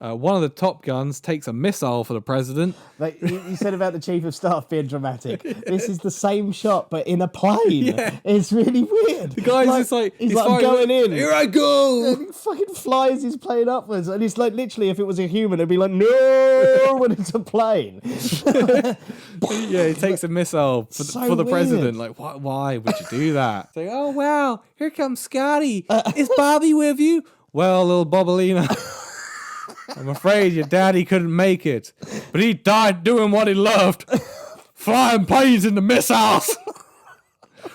One of the Top Guns takes a missile for the president. Like you said about the chief of staff being dramatic. This is the same shot, but in a plane. Yeah. It's really weird. The guy's just like, he's like, I'm going in. Here I go. And he fucking flies his plane upwards. And it's like, literally, if it was a human, it'd be like, no, when it's a plane. Yeah, he takes a missile for the president. Like, why would you do that? It's like, oh, wow, here comes Scotty. Is Bobby with you? Well, little Bobolina, I'm afraid your daddy couldn't make it, but he died doing what he loved, flying planes into missiles.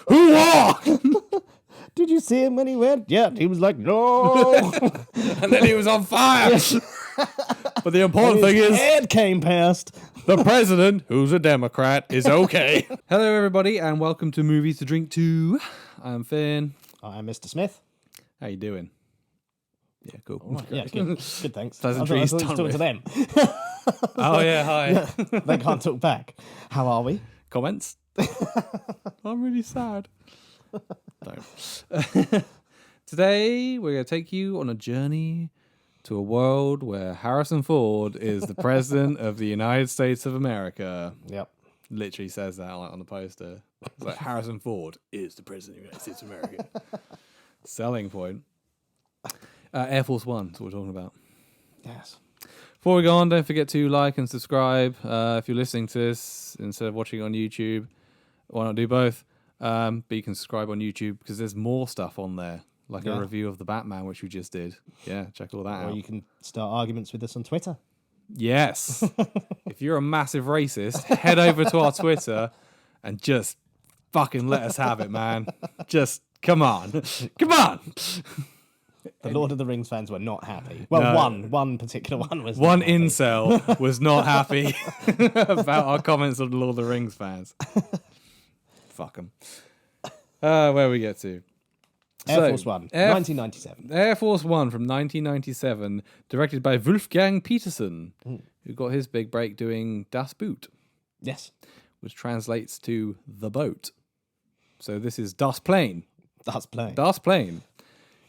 Who won? Did you see him when he went? Yeah, he was like, no. And then he was on fire. But the important thing is, head came past. the president, who's a Democrat, is okay. Hello, everybody, and welcome to Movies to Drink To. I'm Finn. I'm Mr. Smith. How you doing? Yeah, cool. Right, yeah, good, thanks. Pleasantries I done talking with. to them. Oh, yeah, hi. They can't talk back. How are we? Comments? I'm really sad. Don't. Today, we're going to take you on a journey to a world where Harrison Ford is the president of the United States of America. Yep. Literally says that like on the poster. It's like, Harrison Ford is the president of the United States of America. Selling point. Air Force One is what we're talking about. Yes. Before we go on, don't forget to like and subscribe. If you're listening to this instead of watching it on YouTube, why not do both? But you can subscribe on YouTube because there's more stuff on there, like a review of the Batman, which we just did. Yeah, check all that out. Or you can start arguments with us on Twitter. Yes. If you're a massive racist, head over to our Twitter and just fucking let us have it, man. Just come on. Come on. The Lord of the Rings fans were not happy. Well, No. one particular one was. One not happy. incel was not happy about our comments on the Lord of the Rings fans. Fuck them. Where we get to? Air Force One, 1997. Air Force One from 1997, directed by Wolfgang Peterson, who got his big break doing Das Boot, Yes. which translates to the boat. So this is Das Plane. That's playing. Das Plane.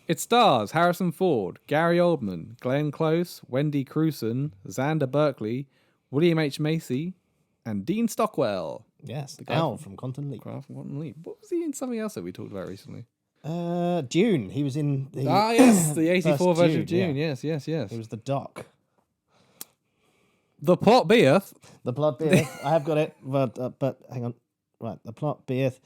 It stars Harrison Ford, Gary Oldman, Glenn Close, Wendy Crewson, Xander Berkeley, William H. Macy, and Dean Stockwell. Yes. guy Al from Quantum Leap. What was he in something else that we talked about recently? Dune. He was in the. Yes, the 84 first version of Dune, Dune. yeah. Yes. He was the Doc. The plot beeth. The plot beeth. I have got it, but hang on. Right, the plot beeth.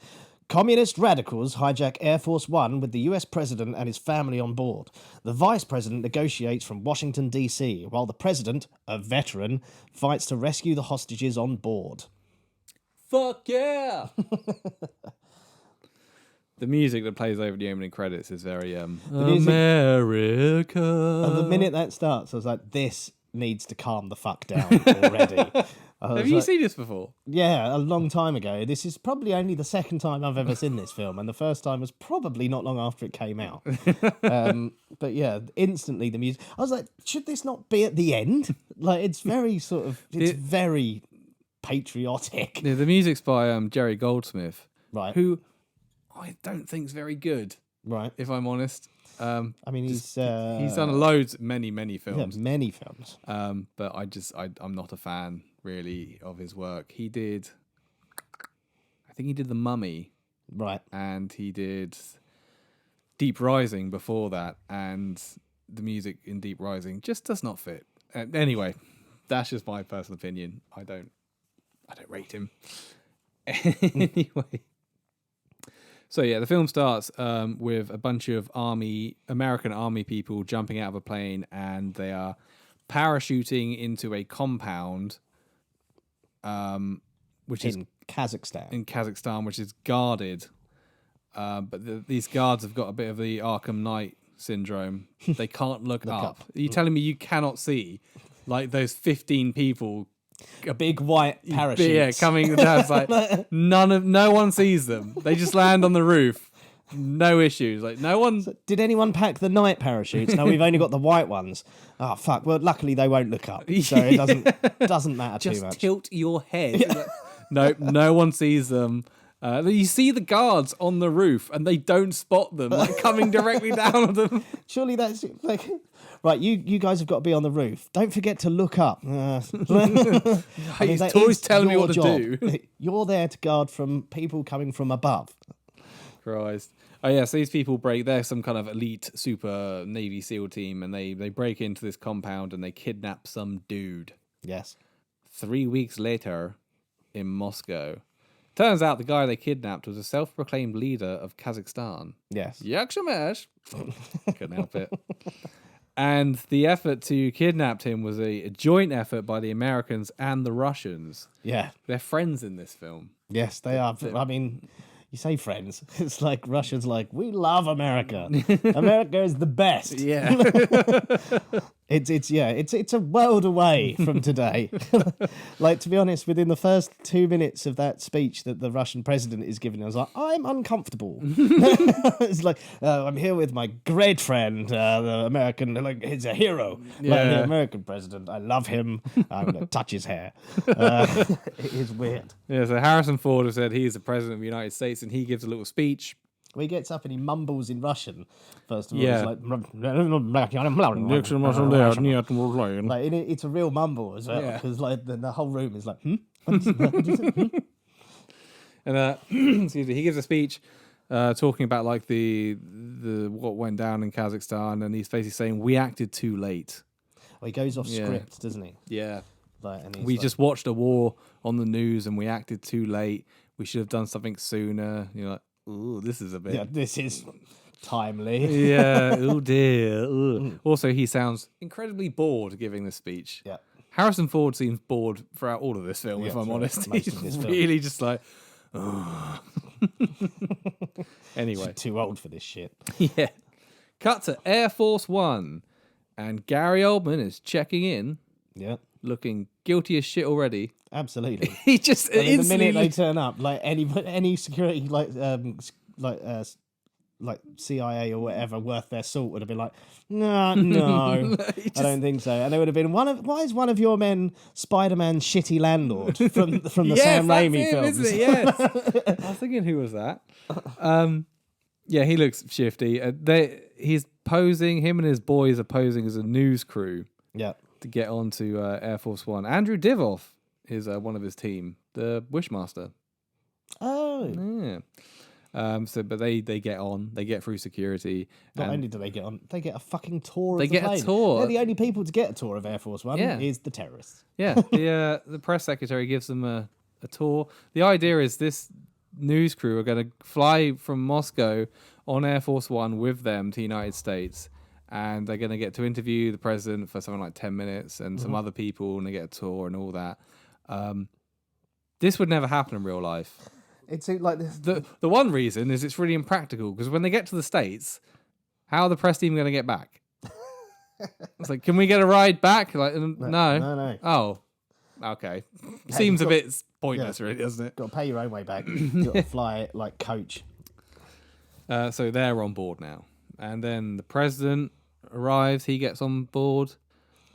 Communist radicals hijack Air Force One with the US president and his family on board. The vice president negotiates from Washington, D.C., while the president, a veteran, fights to rescue the hostages on board. Fuck yeah! The music that plays over the opening credits is very America. The minute that starts, I was like, this needs to calm the fuck down already. Have you seen this before? Yeah, a long time ago. This is probably only the second time I've ever seen this film, and the first time was probably not long after it came out. But yeah, instantly the music. I was like, should this not be at the end? Like, it's very sort of, it's very patriotic. Yeah, the music's by Jerry Goldsmith, Right. who I don't think's very good, Right. if I'm honest. I mean, he's done many films. Yeah, many films. But I'm not a fan really of his work. I think he did The Mummy, Right. and he did Deep Rising before that, and the music in Deep Rising just does not fit. Anyway, that's just my personal opinion. I don't rate him. Anyway. So yeah, the film starts with a bunch of American army people jumping out of a plane, and they are parachuting into a compound, which is In Kazakhstan. which is guarded. But these guards have got a bit of the Arkham Knight syndrome. They can't look up. Are you telling me you cannot see like those 15 people? Big white parachutes. Yeah, coming down. It's like no one sees them. They just land on the roof. No issues. Like no one. Did anyone pack the night parachutes? No, we've only got the white ones. Oh fuck! Well, luckily they won't look up, so it doesn't matter Just too much. tilt your head. No one sees them. You see the guards on the roof, and they don't spot them, like coming directly down on them. Surely that's like, right, you guys have got to be on the roof. Don't forget to look up. He's always telling me what to do. You're there to guard from people coming from above. Christ. Oh yeah, so these people they're some kind of elite super Navy SEAL team, and they break into this compound and they kidnap some dude. Yes. 3 weeks later in Moscow. Turns out the guy they kidnapped was a self-proclaimed leader of Kazakhstan. Yes. Yakshamesh. Couldn't help it. And the effort to kidnap him was a joint effort by the Americans and the Russians. Yeah. They're friends in this film. Yes, they are. I mean, you say friends. It's like Russians like, we love America. America is the best. Yeah. It's a world away from today. Like, to be honest, within the first 2 minutes of that speech that the Russian president is giving, I was like, I'm uncomfortable. It's like, I'm here with my great friend, the American, like, he's a hero. Yeah. Like the American president, I love him. I'm going to touch his hair. It is weird. Yeah, so Harrison Ford has said he's the president of the United States, and he gives a little speech. Well, he gets up and he mumbles in Russian, first of all. Yeah. It's like, it's a real mumble as well, because like the whole room is like, And excuse me, he gives a speech talking about like the what went down in Kazakhstan, and he's basically saying we acted too late. Well, he goes off script, doesn't he? Yeah. Like, and we just watched a war on the news and we acted too late. We should have done something sooner. You're like, ooh, this is a bit. Yeah, this is timely. Yeah. Oh dear. Ooh. Also, he sounds incredibly bored giving this speech. Yeah. Harrison Ford seems bored throughout all of this film, if I'm honest. He's really just like, oh. Anyway. Too old for this shit. Yeah. Cut to Air Force One, and Gary Oldman is checking in. Yeah. Looking guilty as shit already. Absolutely. He just the minute they turn up, like any security, like CIA or whatever worth their salt would have been like, no, I don't think so. And they would have been why is one of your men Spider-Man's shitty landlord from the Sam Raimi films? Isn't it? Yes. I was thinking, who was that? Yeah, he looks shifty. He's posing. Him and his boys are posing as a news crew. Yeah. To get onto Air Force One. Andrew Divoff is one of his team, the Wishmaster. Oh. Yeah. But they get on. They get through security. Not only do they get on, they get a fucking tour of the plane. They get a tour. They're the only people to get a tour of Air Force One is the terrorists. Yeah. The press secretary gives them a tour. The idea is this news crew are going to fly from Moscow on Air Force One with them to the United States. And they're going to get to interview the president for something like 10 minutes and some other people, and they get a tour and all that. This would never happen in real life. It's like this. The one reason is it's really impractical, because when they get to the States, how are the press team going to get back? It's like, can we get a ride back? Like, no. Oh, okay. Seems a bit pointless, really, doesn't it? Got to pay your own way back. Got to fly like coach. So they're on board now. And then the president arrives, he gets on board,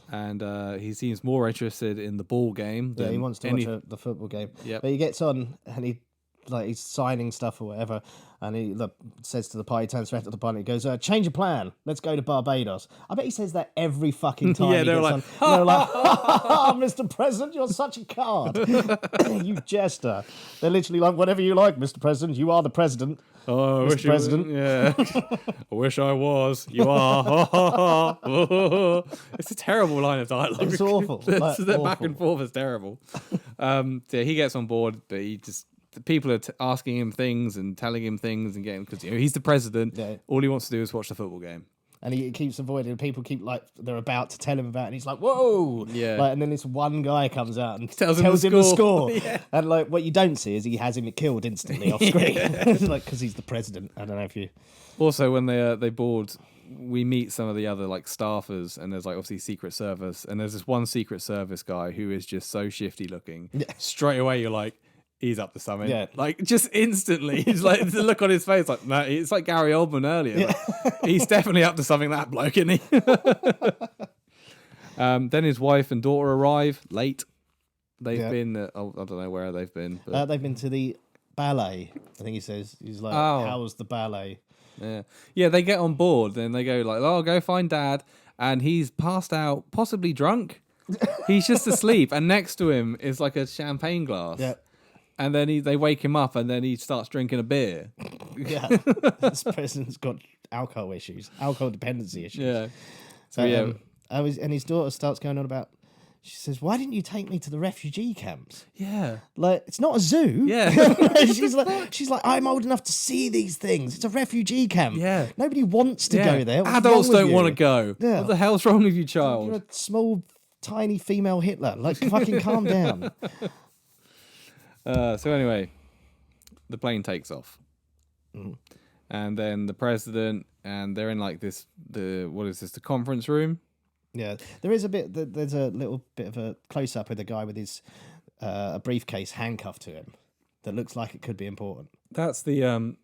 and he seems more interested in the ball game. Yeah, he wants to watch the football game. Yep. But he gets on and he's signing stuff or whatever, and he says to the party, turns around to the party, he goes, change of plan, let's go to Barbados. I bet he says that every fucking time. Yeah, they're like, they're like, Mr. President, you're such a card. You jester. They're literally like, whatever you like, Mr. President, you are the president. Oh, I Mr. wish President. Yeah. I wish I was. You are. It's a terrible line of dialogue. It's awful. That back and forth is terrible. So he gets on board, but the people are asking him things and telling him things and getting, because he's the president. Yeah. All he wants to do is watch the football game. And he keeps avoiding. People keep they're about to tell him about it, and he's like, "Whoa!" Yeah. And then this one guy comes out and tells him the score. Yeah. And what you don't see is he has him killed instantly off screen, because he's the president. I don't know if you. Also, when they board, we meet some of the other staffers, and there's obviously Secret Service, and there's this one Secret Service guy who is just so shifty looking. Yeah. Straight away, you're like, he's up to something. Yeah. Just instantly. It's the look on his face, no, it's like Gary Oldman earlier. Yeah. He's definitely up to something, that bloke, isn't he? Then his wife and daughter arrive late. They've been, I don't know where they've been. But... they've been to the ballet. I think he says. He's like, Oh. how's the ballet? Yeah, they get on board, then they go like, oh, go find Dad, and he's passed out, possibly drunk. He's just asleep, and next to him is like a champagne glass. Yeah. And then they wake him up, and then he starts drinking a beer. Yeah. This president's got alcohol dependency issues. Yeah. So yeah. And his daughter starts going on about. She says, "Why didn't you take me to the refugee camps? Yeah. Like, it's not a zoo." Yeah. she's like, "I'm old enough to see these things. It's a refugee camp. Yeah. Nobody wants to go there. What's Adults wrong with don't you? want to go. Yeah. What the hell's wrong with you, child? You're a small, tiny female Hitler. Like, fucking calm down." So anyway, the plane takes off, and then the president and they're in like the conference room. Yeah, there's a little bit of a close up with a guy with his a briefcase handcuffed to him that looks like it could be important. That's the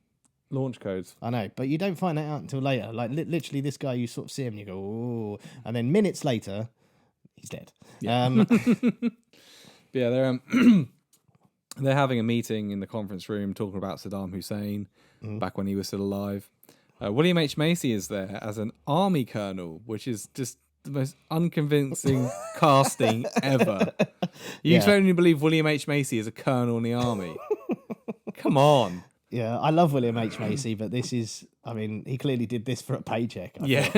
launch codes. I know, but you don't find that out until later. Like literally, this guy, you sort of see him, and you go, "Oh," and then minutes later, he's dead. Yeah. Yeah, they're they're having a meeting in the conference room talking about Saddam Hussein back when he was still alive. William H. Macy is there as an army colonel, which is just the most unconvincing casting ever. You expect me to believe William H. Macy is a colonel in the army? Come on. Yeah, I love William H. Macy, but this is, I mean, he clearly did this for a paycheck. I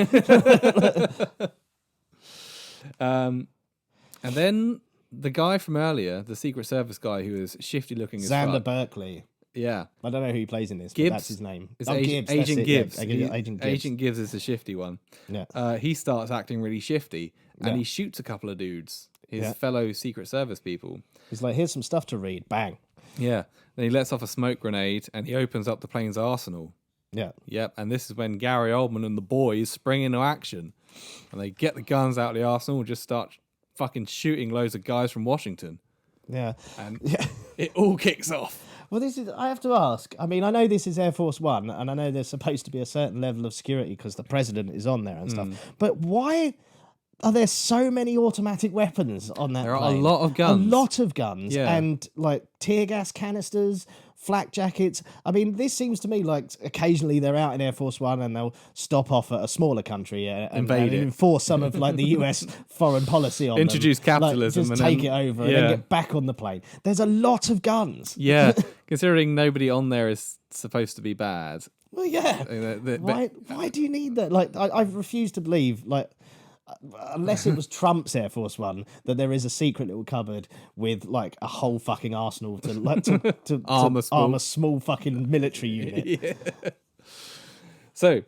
and then the guy from earlier, the Secret Service guy who is shifty looking as Xander fuck. Berkeley. Yeah. I don't know who he plays in this, Gibbs? but that's his name. It's Gibbs. Agent Gibbs. Agent Gibbs. Agent Gibbs is the shifty one. Yeah. He starts acting really shifty, and Yeah. he shoots a couple of dudes, his fellow Secret Service people. He's like, "Here's some stuff to read." Bang. Yeah. Then he lets off a smoke grenade, and he opens up the plane's arsenal. Yeah. Yep. And this is when Gary Oldman and the boys spring into action, and they get the guns out of the arsenal and just start fucking shooting loads of guys from Washington. Yeah. And it all kicks off. Well, I have to ask. I mean, I know this is Air Force One, and I know there's supposed to be a certain level of security because the president is on there and stuff. But why are there so many automatic weapons on that There are plane? a lot of guns. A lot of guns. Yeah. And, like, tear gas canisters, flak jackets. I mean, this seems to me like occasionally they're out in Air Force One and they'll stop off at a smaller country and enforce some of, like, the US foreign policy on Introduce them. capitalism. Like, just and take then, it over and then get back on the plane. There's a lot of guns. Yeah, considering nobody on there is supposed to be bad. Well, yeah. Why do you need that? Like, I refuse to believe, like, unless it was Trump's Air Force One, that there is a secret little cupboard with like a whole fucking arsenal to arm a small fucking military unit. Yeah. So,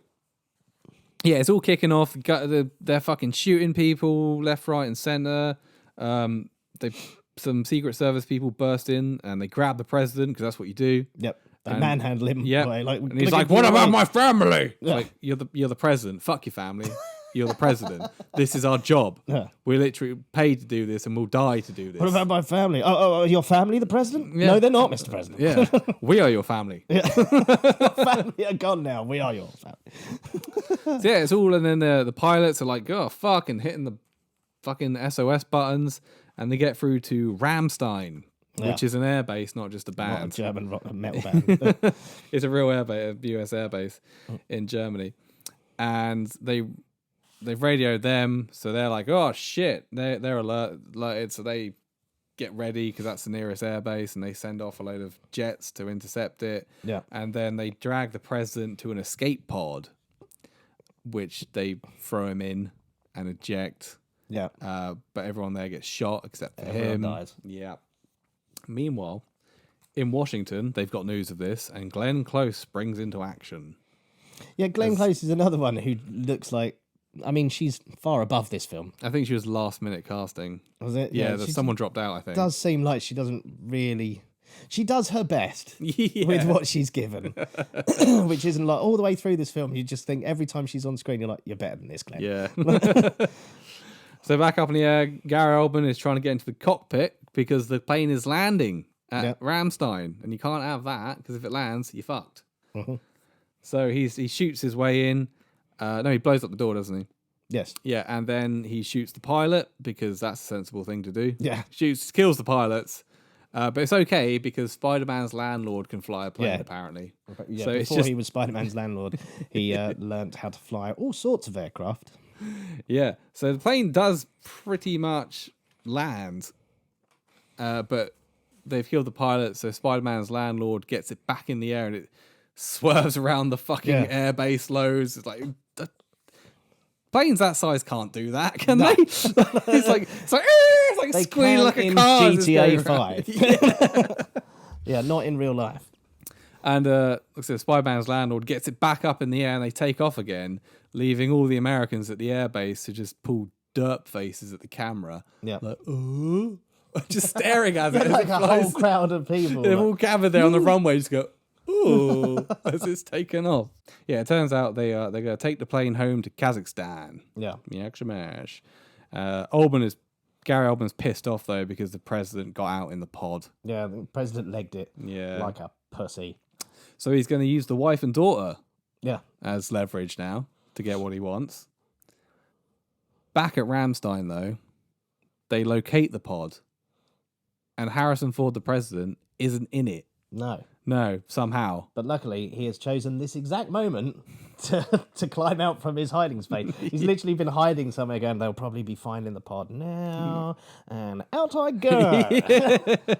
yeah, it's all kicking off. They're fucking shooting people left, right, and center. Some Secret Service people burst in and they grab the president because that's what you do. Yep. They manhandle him. Yeah. Like, and he's like, "What about my family?" Yeah. Like, you're the president. Fuck your family. You're the president. This is our job. Yeah. We're literally paid to do this and we'll die to do this. What about my family? Oh, your family, the president? Yeah. No, they're not, Mr. President. Yeah. We are your family. Yeah. Your family are gone now. We are your family. So yeah, it's all, and then the pilots are like, "Oh, fuck," and hitting the fucking SOS buttons, and they get through to Rammstein, which is an airbase, not just a band. Not a German rock metal band. It's a real airbase, a US airbase in Germany. And they've radioed them, so they're like, "Oh shit!" They're alerted, so they get ready because that's the nearest airbase, and they send off a load of jets to intercept it. Yeah, and then they drag the president to an escape pod, which they throw him in and eject. Yeah, but everyone there gets shot except for everyone him. Dies. Yeah. Meanwhile, in Washington, they've got news of this, and Glenn Close springs into action. Yeah, Glenn Close is another one who looks like. I mean, she's far above this film. I think she was last minute casting. Was it? Yeah, someone dropped out, I think. It does seem like she doesn't really... She does her best with what she's given. Which isn't like all the way through this film. You just think every time she's on screen, you're like, "You're better than this, Glenn." Yeah. So back up in the air, Gary Oldman is trying to get into the cockpit because the plane is landing at Rammstein. And you can't have that because if it lands, you're fucked. Mm-hmm. So he shoots his way in. No, he blows up the door, doesn't he? Yes. Yeah, and then he shoots the pilot because that's a sensible thing to do. Yeah. Kills the pilots, But it's okay because Spider-Man's landlord can fly a plane, apparently. Yeah, so before he was Spider-Man's landlord, he learnt how to fly all sorts of aircraft. Yeah, so the plane does pretty much land, but they've killed the pilot, so Spider-Man's landlord gets it back in the air and it swerves around the fucking airbase loads. It's like... Planes that size can't do that, can they? It's like They squealing can like a in car. GTA 5. Yeah, not in real life. And like I said, Spider-Man's landlord gets it back up in the air and they take off again, leaving all the Americans at the airbase to just pull derp faces at the camera. Yeah. Like, just staring at it. Like a whole crowd of people. They've all gathered there on the runway, just go, ooh, as it's taken off. Yeah, it turns out they're going to take the plane home to Kazakhstan. Yeah. Gary Oldman's pissed off though because the president got out in the pod. Yeah, the president legged it. Yeah. Like a pussy. So he's going to use the wife and daughter as leverage now to get what he wants. Back at Ramstein though, they locate the pod and Harrison Ford, the president, isn't in it. No, somehow. But luckily, he has chosen this exact moment to climb out from his hiding space. He's literally been hiding somewhere going, they'll probably be finding the pod now. And out I go.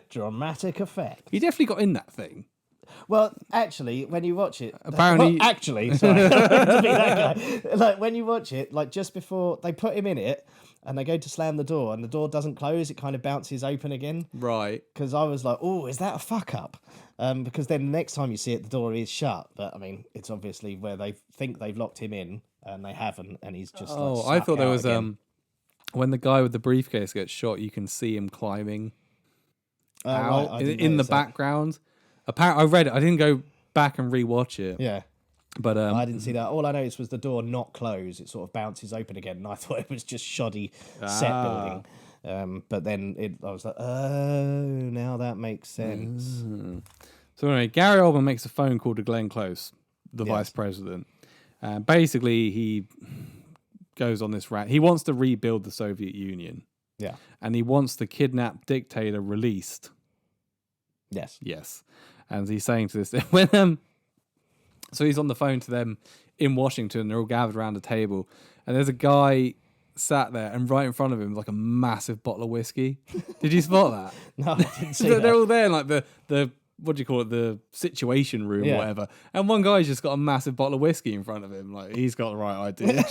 Dramatic effect. He definitely got in that thing. Well, actually, when you watch it... Apparently... Well, actually, sorry. To be that guy. Like, when you watch it, like, just before they put him in it, and they go to slam the door, and the door doesn't close, it kind of bounces open again. Right. Because I was like, oh, is that a fuck-up? Because then the next time you see it, the door is shut. But, I mean, it's obviously where they think they've locked him in, and they haven't, and he's just I thought there was... again. When the guy with the briefcase gets shot, you can see him climbing out right, in the background. Apparently, I read it. I didn't go back and rewatch it. Yeah. But I didn't see that. All I noticed was the door not close. It sort of bounces open again, and I thought it was just shoddy set building. But then I was like, oh, now that makes sense. So anyway, Gary Oldman makes a phone call to Glenn Close, the vice president. Basically, he goes on this rant. He wants to rebuild the Soviet Union. Yeah. And he wants the kidnapped dictator released. Yes. And he's saying to this, when so he's on the phone to them in Washington. They're all gathered around a table, and there's a guy sat there, and right in front of him is like a massive bottle of whiskey. Did you spot that? No, I didn't see that. They're all there in like the what do you call it, the situation room or whatever, and one guy's just got a massive bottle of whiskey in front of him. Like, he's got the right idea.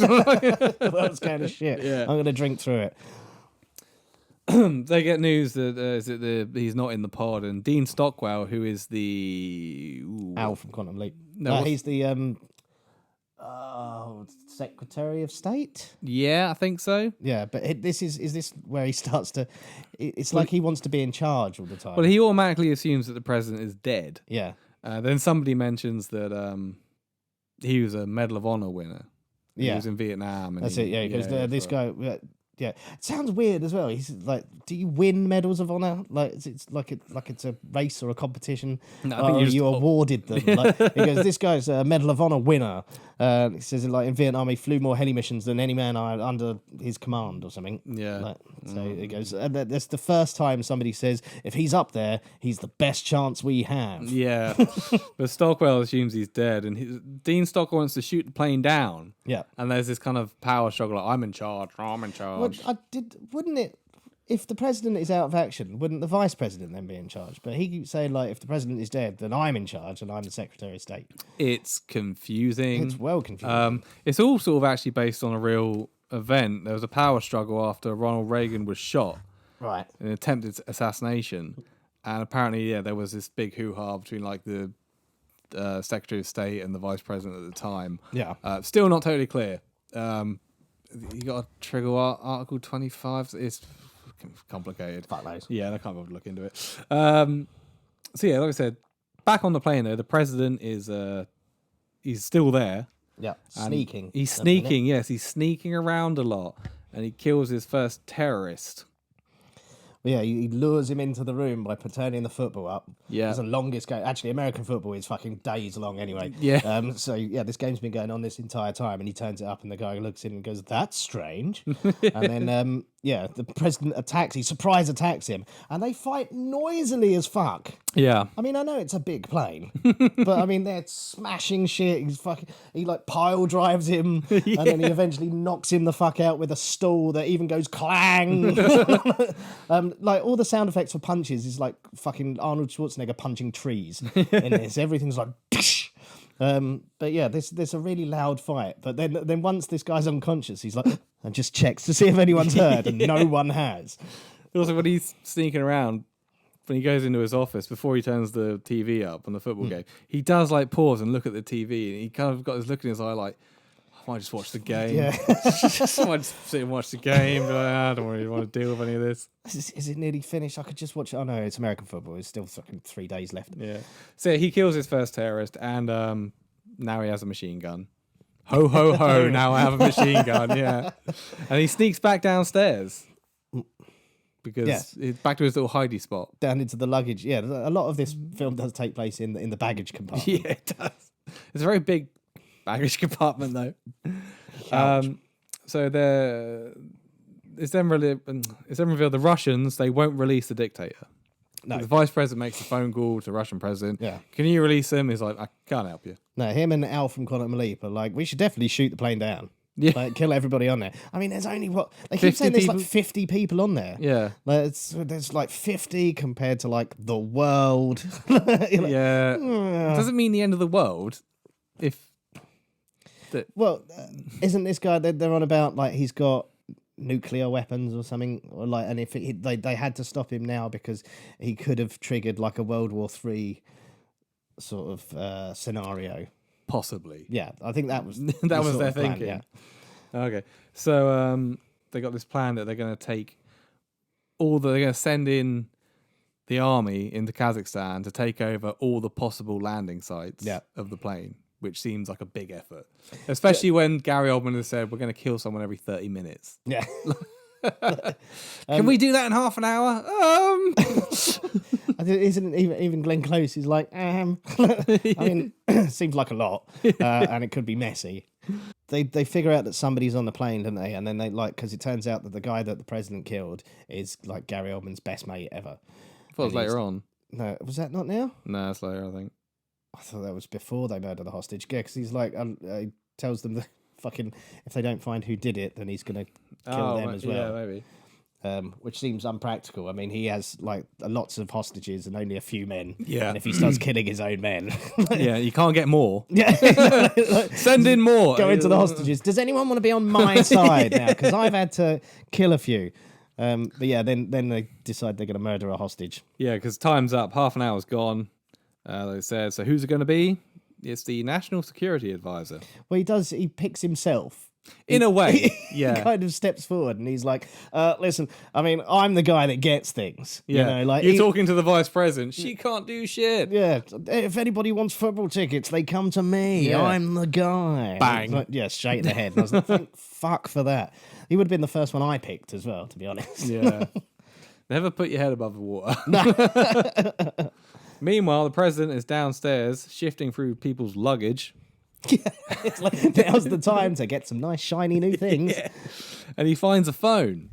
That's kind of shit. Yeah. I'm going to drink through it. They get news that he's not in the pod, and Dean Stockwell, who is the Al from Quantum Leap. No, he's the Secretary of State. Yeah, I think so. Yeah, but is this where he starts to? It's like he wants to be in charge all the time. Well, he automatically assumes that the president is dead. Yeah. Then somebody mentions that he was a Medal of Honor winner. He was in Vietnam. And That's it. Yeah, because this guy. Yeah, it sounds weird as well. He's like, do you win medals of honor? Like it's like it's a race or a competition. No, I think you awarded them. Like, he goes, this guy's a Medal of Honor winner. He says like in Vietnam he flew more heli missions than any man under his command or something. Yeah. Like, so it goes. And that's the first time somebody says if he's up there, he's the best chance we have. Yeah, but Stockwell assumes he's dead, and Dean Stockwell wants to shoot the plane down. Yeah, and there's this kind of power struggle. Like, I'm in charge. Wouldn't it? If the president is out of action, wouldn't the vice president then be in charge? But he keeps saying, like, if the president is dead, then I'm in charge and I'm the Secretary of State. It's confusing. It's well confusing. It's all sort of actually based on a real event. There was a power struggle after Ronald Reagan was shot. Right. An attempted assassination. And apparently, there was this big hoo-ha between, like, the Secretary of State and the vice president at the time. Yeah. Still not totally clear. You got to trigger Article 25. It's complicated. Fuck knows. Yeah, I can't bother to look into it. So yeah, like I said, back on the plane there, the president is he's still there. Yeah, sneaking. He's sneaking. Yes, he's sneaking around a lot, and he kills his first terrorist. Yeah, he lures him into the room by turning the football up. Yeah. It's the longest game. Actually, American football is fucking days long anyway. Yeah. So, this game's been going on this entire time, and he turns it up, and the guy looks in and goes, that's strange. And then the president surprise attacks him, and they fight noisily as fuck. Yeah. I mean, I know it's a big plane, but I mean, they're smashing shit. He like pile drives him, and then he eventually knocks him the fuck out with a stool that even goes clang. Like all the sound effects for punches is like fucking Arnold Schwarzenegger punching trees in this. Everything's like. But yeah, there's a really loud fight. But then once this guy's unconscious, he's like, and just checks to see if anyone's heard, and no one has. Also, when he's sneaking around, when he goes into his office before he turns the TV up on the football game, he does like pause and look at the TV, and he kind of got this look in his eye like, I might just watch the game. Yeah. I might just sit and watch the game. But I don't really want to deal with any of this. Is it nearly finished? I could just watch it. Oh no, it's American football. There's still fucking 3 days left. Yeah. So he kills his first terrorist, and now he has a machine gun. Ho, ho, ho, now I have a machine gun, yeah. And he sneaks back downstairs. Because it's back to his little hidey spot. Down into the luggage. Yeah, a lot of this film does take place in the baggage compartment. Yeah, it does. It's a very big baggage compartment, though. So it's then revealed the Russians, they won't release the dictator. No. The vice president makes a phone call to the Russian president. Yeah. Can you release him? He's like, I can't help you. No, him and Al from Quantum Leap are like, we should definitely shoot the plane down. Yeah. Like, kill everybody on there. I mean, there's only they keep saying there's like 50 people on there. Yeah. Like, there's like 50 compared to like the world. Yeah. It doesn't mean the end of the world. Isn't this guy they're on about like he's got nuclear weapons or something, or like, and if they had to stop him now because he could have triggered like a World War III sort of scenario. Possibly. Yeah, I think that was that was their plan, thinking. yeah. Okay, so they got this plan that they're going to take they're going to send in the army into Kazakhstan to take over all the possible landing sites of the plane, which seems like a big effort, especially when Gary Oldman has said we're going to kill someone every 30 minutes. Yeah. Can we do that in half an hour? Isn't even Glenn Close is like, I mean, seems like a lot, and it could be messy. They figure out that somebody's on the plane, don't they? And then they because it turns out that the guy that the president killed is like Gary Oldman's best mate ever. I thought it was later on. No, was that not now? No, it's later, I think. I thought that was before they murder the hostage. Yeah, because he's like, he tells them that fucking if they don't find who did it, then he's going to kill them as well. Yeah, maybe. Which seems unpractical. I mean, he has like lots of hostages and only a few men. Yeah. And if he starts killing his own men, yeah, you can't get more. Yeah, send in more. Go into the hostages. Does anyone want to be on my side now? Because I've had to kill a few. But yeah, then they decide they're going to murder a hostage. Yeah, because time's up. Half an hour's gone. They said, so who's it going to be? It's the National Security Advisor. Well, he picks himself. In a way, yeah. He kind of steps forward and he's like, listen, I mean, I'm the guy that gets things. Yeah. You know, like you're talking to the vice president. She can't do shit. Yeah. If anybody wants football tickets, they come to me. Yeah. I'm the guy. Bang. Like, yeah, straight in the head. And I was like, thank fuck for that. He would have been the first one I picked as well, to be honest. Yeah. Never put your head above the water. Meanwhile, the president is downstairs shifting through people's luggage. Yeah, it's like now's the time to get some nice shiny new things. Yeah. And he finds a phone,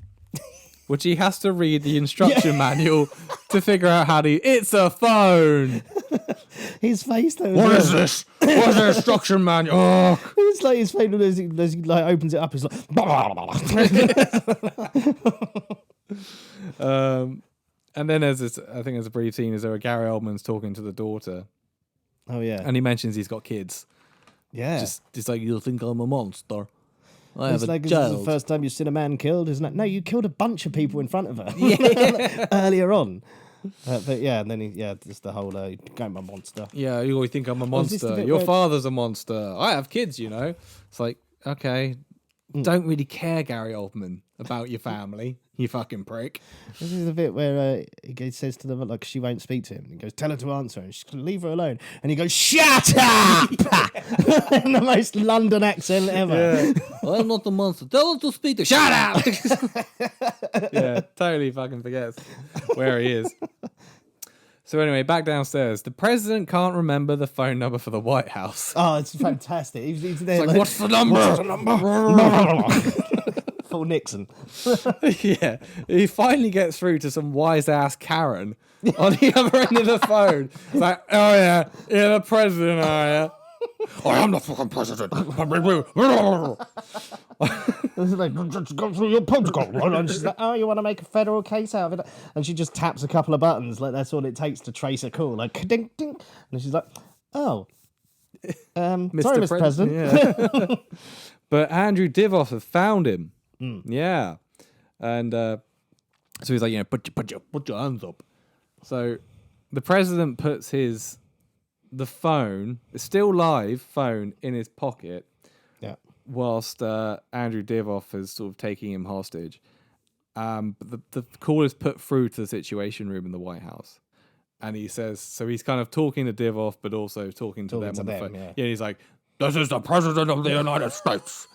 which he has to read the instruction manual to figure out how to. It's a phone. His face though. What is this? What's the instruction manual? Oh. It's like his face as he like opens it up. He's like. And then I think there's a brief scene as though Gary Oldman's talking to the daughter. Oh yeah. And he mentions he's got kids. Yeah. Just like, you think I'm a monster. I have a like, child. This is the first time you've seen a man killed, isn't it? No, you killed a bunch of people in front of her. Yeah. Earlier on. But yeah, and then just the whole I'm a monster. Yeah, you always think I'm a monster. Your father's a monster. I have kids, you know. It's like, okay, don't really care, Gary Oldman, about your family. You fucking prick. This is the bit where he says to them, like, she won't speak to him. He goes, tell her to answer. And she's going to leave her alone. And he goes, shut up! In the most London accent ever. Yeah. I'm not the monster. Tell her to speak to. Shut up! Yeah, totally fucking forgets where he is. So anyway, back downstairs. The president can't remember the phone number for the White House. Oh, it's fantastic. He's there like, what's the number? What's the number? Full Nixon. Yeah, he finally gets through to some wise ass Karen on the other end of the phone. It's like, oh yeah, you're the president, are you? I am the fucking president. It's like, go through your protocol. And she's like, oh, you want to make a federal case out of it? And she just taps a couple of buttons, like that's all it takes to trace a call. Like, ding, ding. And she's like, oh, sorry, Mr. President. Yeah. But Andrew Divoff has found him. Yeah. And so he's like, put your hands up. So the president puts the phone, it's still live phone, in his pocket. Yeah. Whilst Andrew Divoff is sort of taking him hostage. But the call is put through to the Situation Room in the White House. And he says, so he's kind of talking to Divoff, but also talking to them on the phone. Yeah. Yeah, he's like, this is the president of the United States.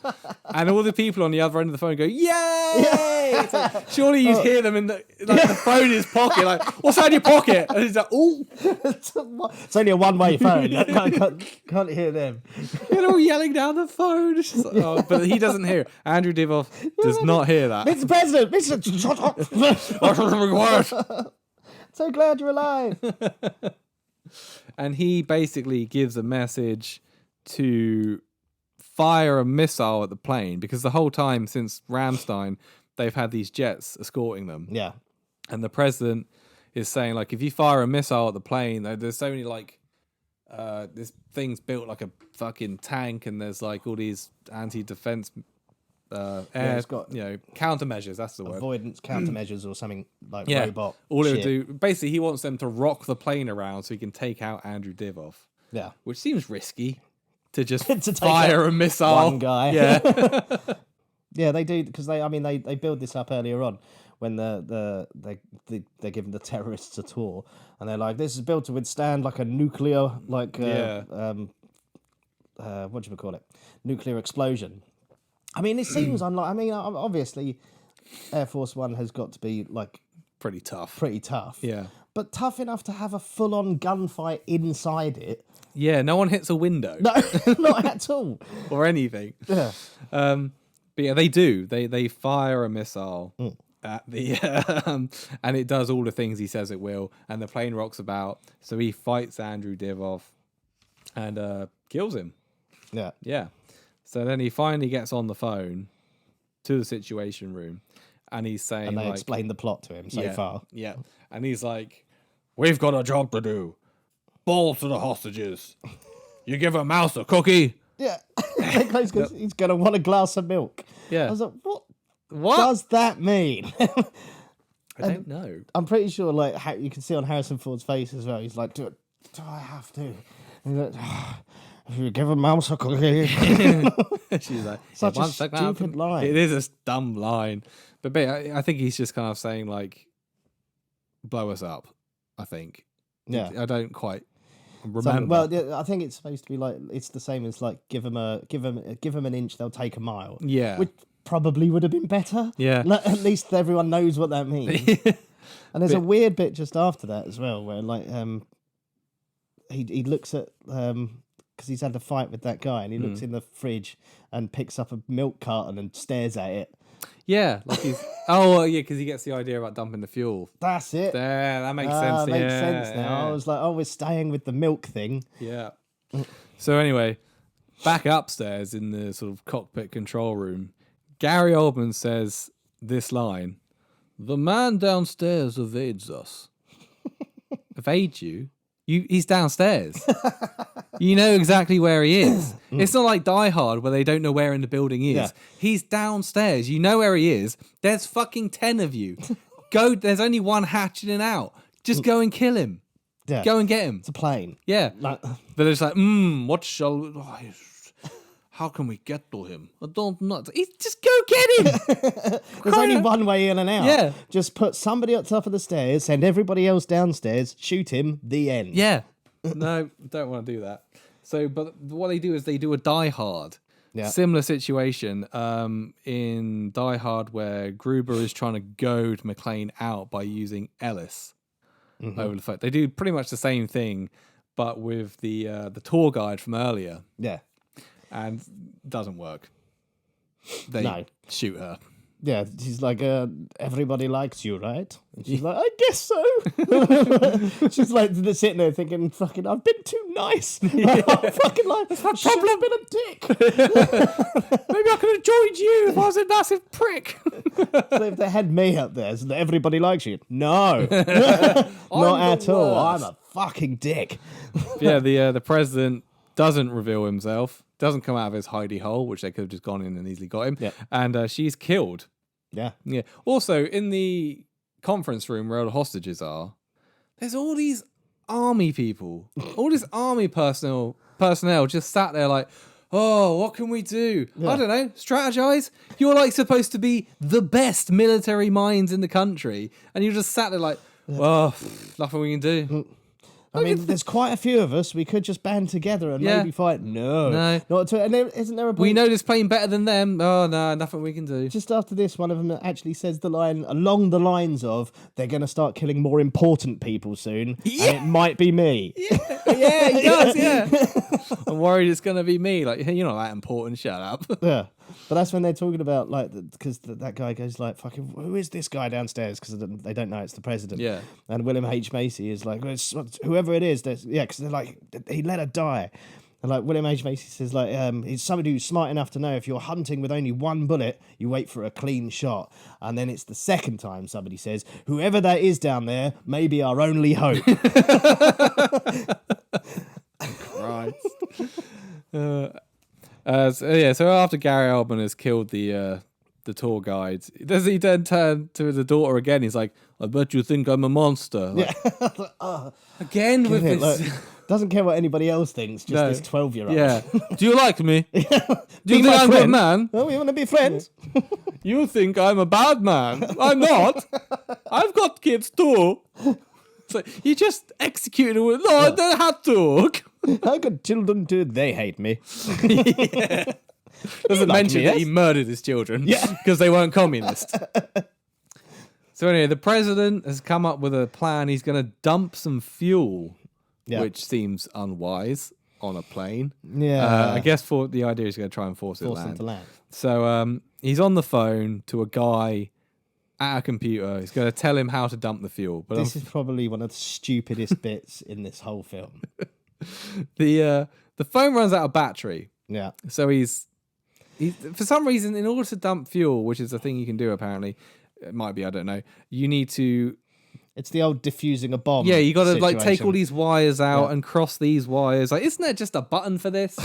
And all the people on the other end of the phone go, yay! It's like, surely you'd hear them in the phone in his pocket, like, what's that in your pocket? And he's like, ooh. It's only a one-way phone. Can't hear them. They're all yelling down the phone. It's just like, oh, but he doesn't hear it. Andrew Divoff does not hear that. Mr. President! Mr. Shut up! So glad you're alive. And he basically gives a message to fire a missile at the plane, because the whole time since Ramstein, they've had these jets escorting them. Yeah. And the president is saying, like, if you fire a missile at the plane, there's so many, like, this thing's built like a fucking tank, and there's, like, all these anti-defense it's got countermeasures, that's the word. Avoidance countermeasures or something like Yeah. robot. All it would shit. do, basically, he wants them to rock the plane around so he can take out Andrew Divoff. Yeah. Which seems risky. To just To take fire a missile. One guy. Yeah. Yeah, they do, because they build this up earlier on when they're giving the terrorists a tour, and they're like, this is built to withstand like a nuclear what do you call it? Nuclear explosion. I mean, it seems unlike. I mean, obviously, Air Force One has got to be like pretty tough. Yeah. But tough enough to have a full-on gunfight inside it. Yeah, no one hits a window. No, not at all. Or anything. Yeah. But yeah, they do. They fire a missile at the and it does all the things he says it will, and the plane rocks about. So he fights Andrew Divoff and kills him. Yeah. Yeah. So then he finally gets on the phone to the Situation Room, and he's saying, And they like, explain the plot to him so far. Yeah. And he's like, we've got a job to do. Balls to the hostages. You give a mouse a cookie. Yeah. He's going to want a glass of milk. Yeah. I was like, what What? does that mean? I don't know. I'm pretty sure, like, you can see on Harrison Ford's face as well. He's like, do I have to? And he's like, if you give a mouse a cookie. She's like, Such a stupid line. It is a dumb line. But I think he's just kind of saying, like, blow us up, I think. Yeah. I don't quite remember. Well, yeah, I think it's supposed to be like, it's the same as like give them an inch, they'll take a mile. Yeah. Which probably would have been better. Yeah. At least everyone knows what that means. And there's a weird bit just after that as well, where like he looks at because he's had a fight with that guy, and he looks in the fridge and picks up a milk carton and stares at it. Yeah, like he's because he gets the idea about dumping the fuel. That's it. There, that makes sense. Makes sense now. Yeah. I was like, oh, we're staying with the milk thing. Yeah. So anyway, back upstairs in the sort of cockpit control room, Gary Oldman says this line: "The man downstairs evades us." Evade you? He's downstairs. You know exactly where he is. It's not like Die Hard where they don't know where in the building he is. Yeah. He's downstairs. You know where he is. There's fucking 10 of you. Go. There's only one hatch in and out. Just go and kill him. Yeah. Go and get him. It's a plane. Yeah. Like, But it's like, what shall... how can we get to him? I don't know. Just go get him. there's only one way in and out. Yeah. Just put somebody up top of the stairs, send everybody else downstairs, shoot him, the end. Yeah. No, don't want to do that. So, but what they do is they do a Die Hard. Yeah. Similar situation in Die Hard where Gruber is trying to goad McClane out by using Ellis over the phone. They do pretty much the same thing, but with the tour guide from earlier. Yeah. And doesn't work. They shoot her. Yeah, she's like, everybody likes you, right? And she's like, I guess so. She's like sitting there thinking, fucking, I've been too nice. Yeah. Fucking like, should have been a dick. Maybe I could have joined you if I was a massive prick. So if they had me up there, so that everybody likes you. No. Not at all. I'm a fucking dick. Yeah, the president doesn't reveal himself, doesn't come out of his hidey hole, which they could have just gone in and easily got him. Yeah. And she's killed. Yeah. Yeah. Also, in the conference room where all the hostages are, there's all these army people, all this army personnel just sat there like, oh, what can we do? Yeah. I don't know, strategize? You're like supposed to be the best military minds in the country, and you just sat there like, well, nothing we can do. I mean, there's quite a few of us. We could just band together and maybe fight. No. Not at all. And isn't there a point? We know this plane better than them. Oh, no, nothing we can do. Just after this, one of them actually says the line along the lines of, they're going to start killing more important people soon. Yeah. And it might be me. Yeah, he does, yeah. I'm worried it's going to be me. Like, you're not that important. Shut up. Yeah. But that's when they're talking about, like, because that guy goes like, fucking, who is this guy downstairs? Because they don't know it's the president. Yeah. And William H. Macy is like, well, it's whoever it is, because they're like, he let her die. And like William H. Macy says, like, he's somebody who's smart enough to know if you're hunting with only one bullet, you wait for a clean shot. And then it's the second time somebody says, whoever that is down there may be our only hope. Christ. So after Gary Oldman has killed the tour guide, does he then turn to the daughter again? He's like, I bet you think I'm a monster. Like, again with this. Look, doesn't care what anybody else thinks, just this 12-year-old. Yeah. Do you like me? Do you think I'm a good man? Oh, we want to be friends? You think I'm a bad man? I'm not. I've got kids too. So you just executed it. No, I don't have to. I got children too. They hate me. Yeah. Doesn't mention that he murdered his children because they weren't communist. So anyway, the president has come up with a plan. He's going to dump some fuel, which seems unwise on a plane. Yeah. I guess for the idea is going to try and force it to land. So he's on the phone to a guy at a computer. He's going to tell him how to dump the fuel. But this is probably one of the stupidest bits in this whole film. The phone runs out of battery. Yeah. So he's for some reason, in order to dump fuel, which is a thing you can do apparently, it might be, I don't know, you need to... It's the old diffusing a bomb. Yeah, you got to like take all these wires out and cross these wires. Like, isn't there just a button for this?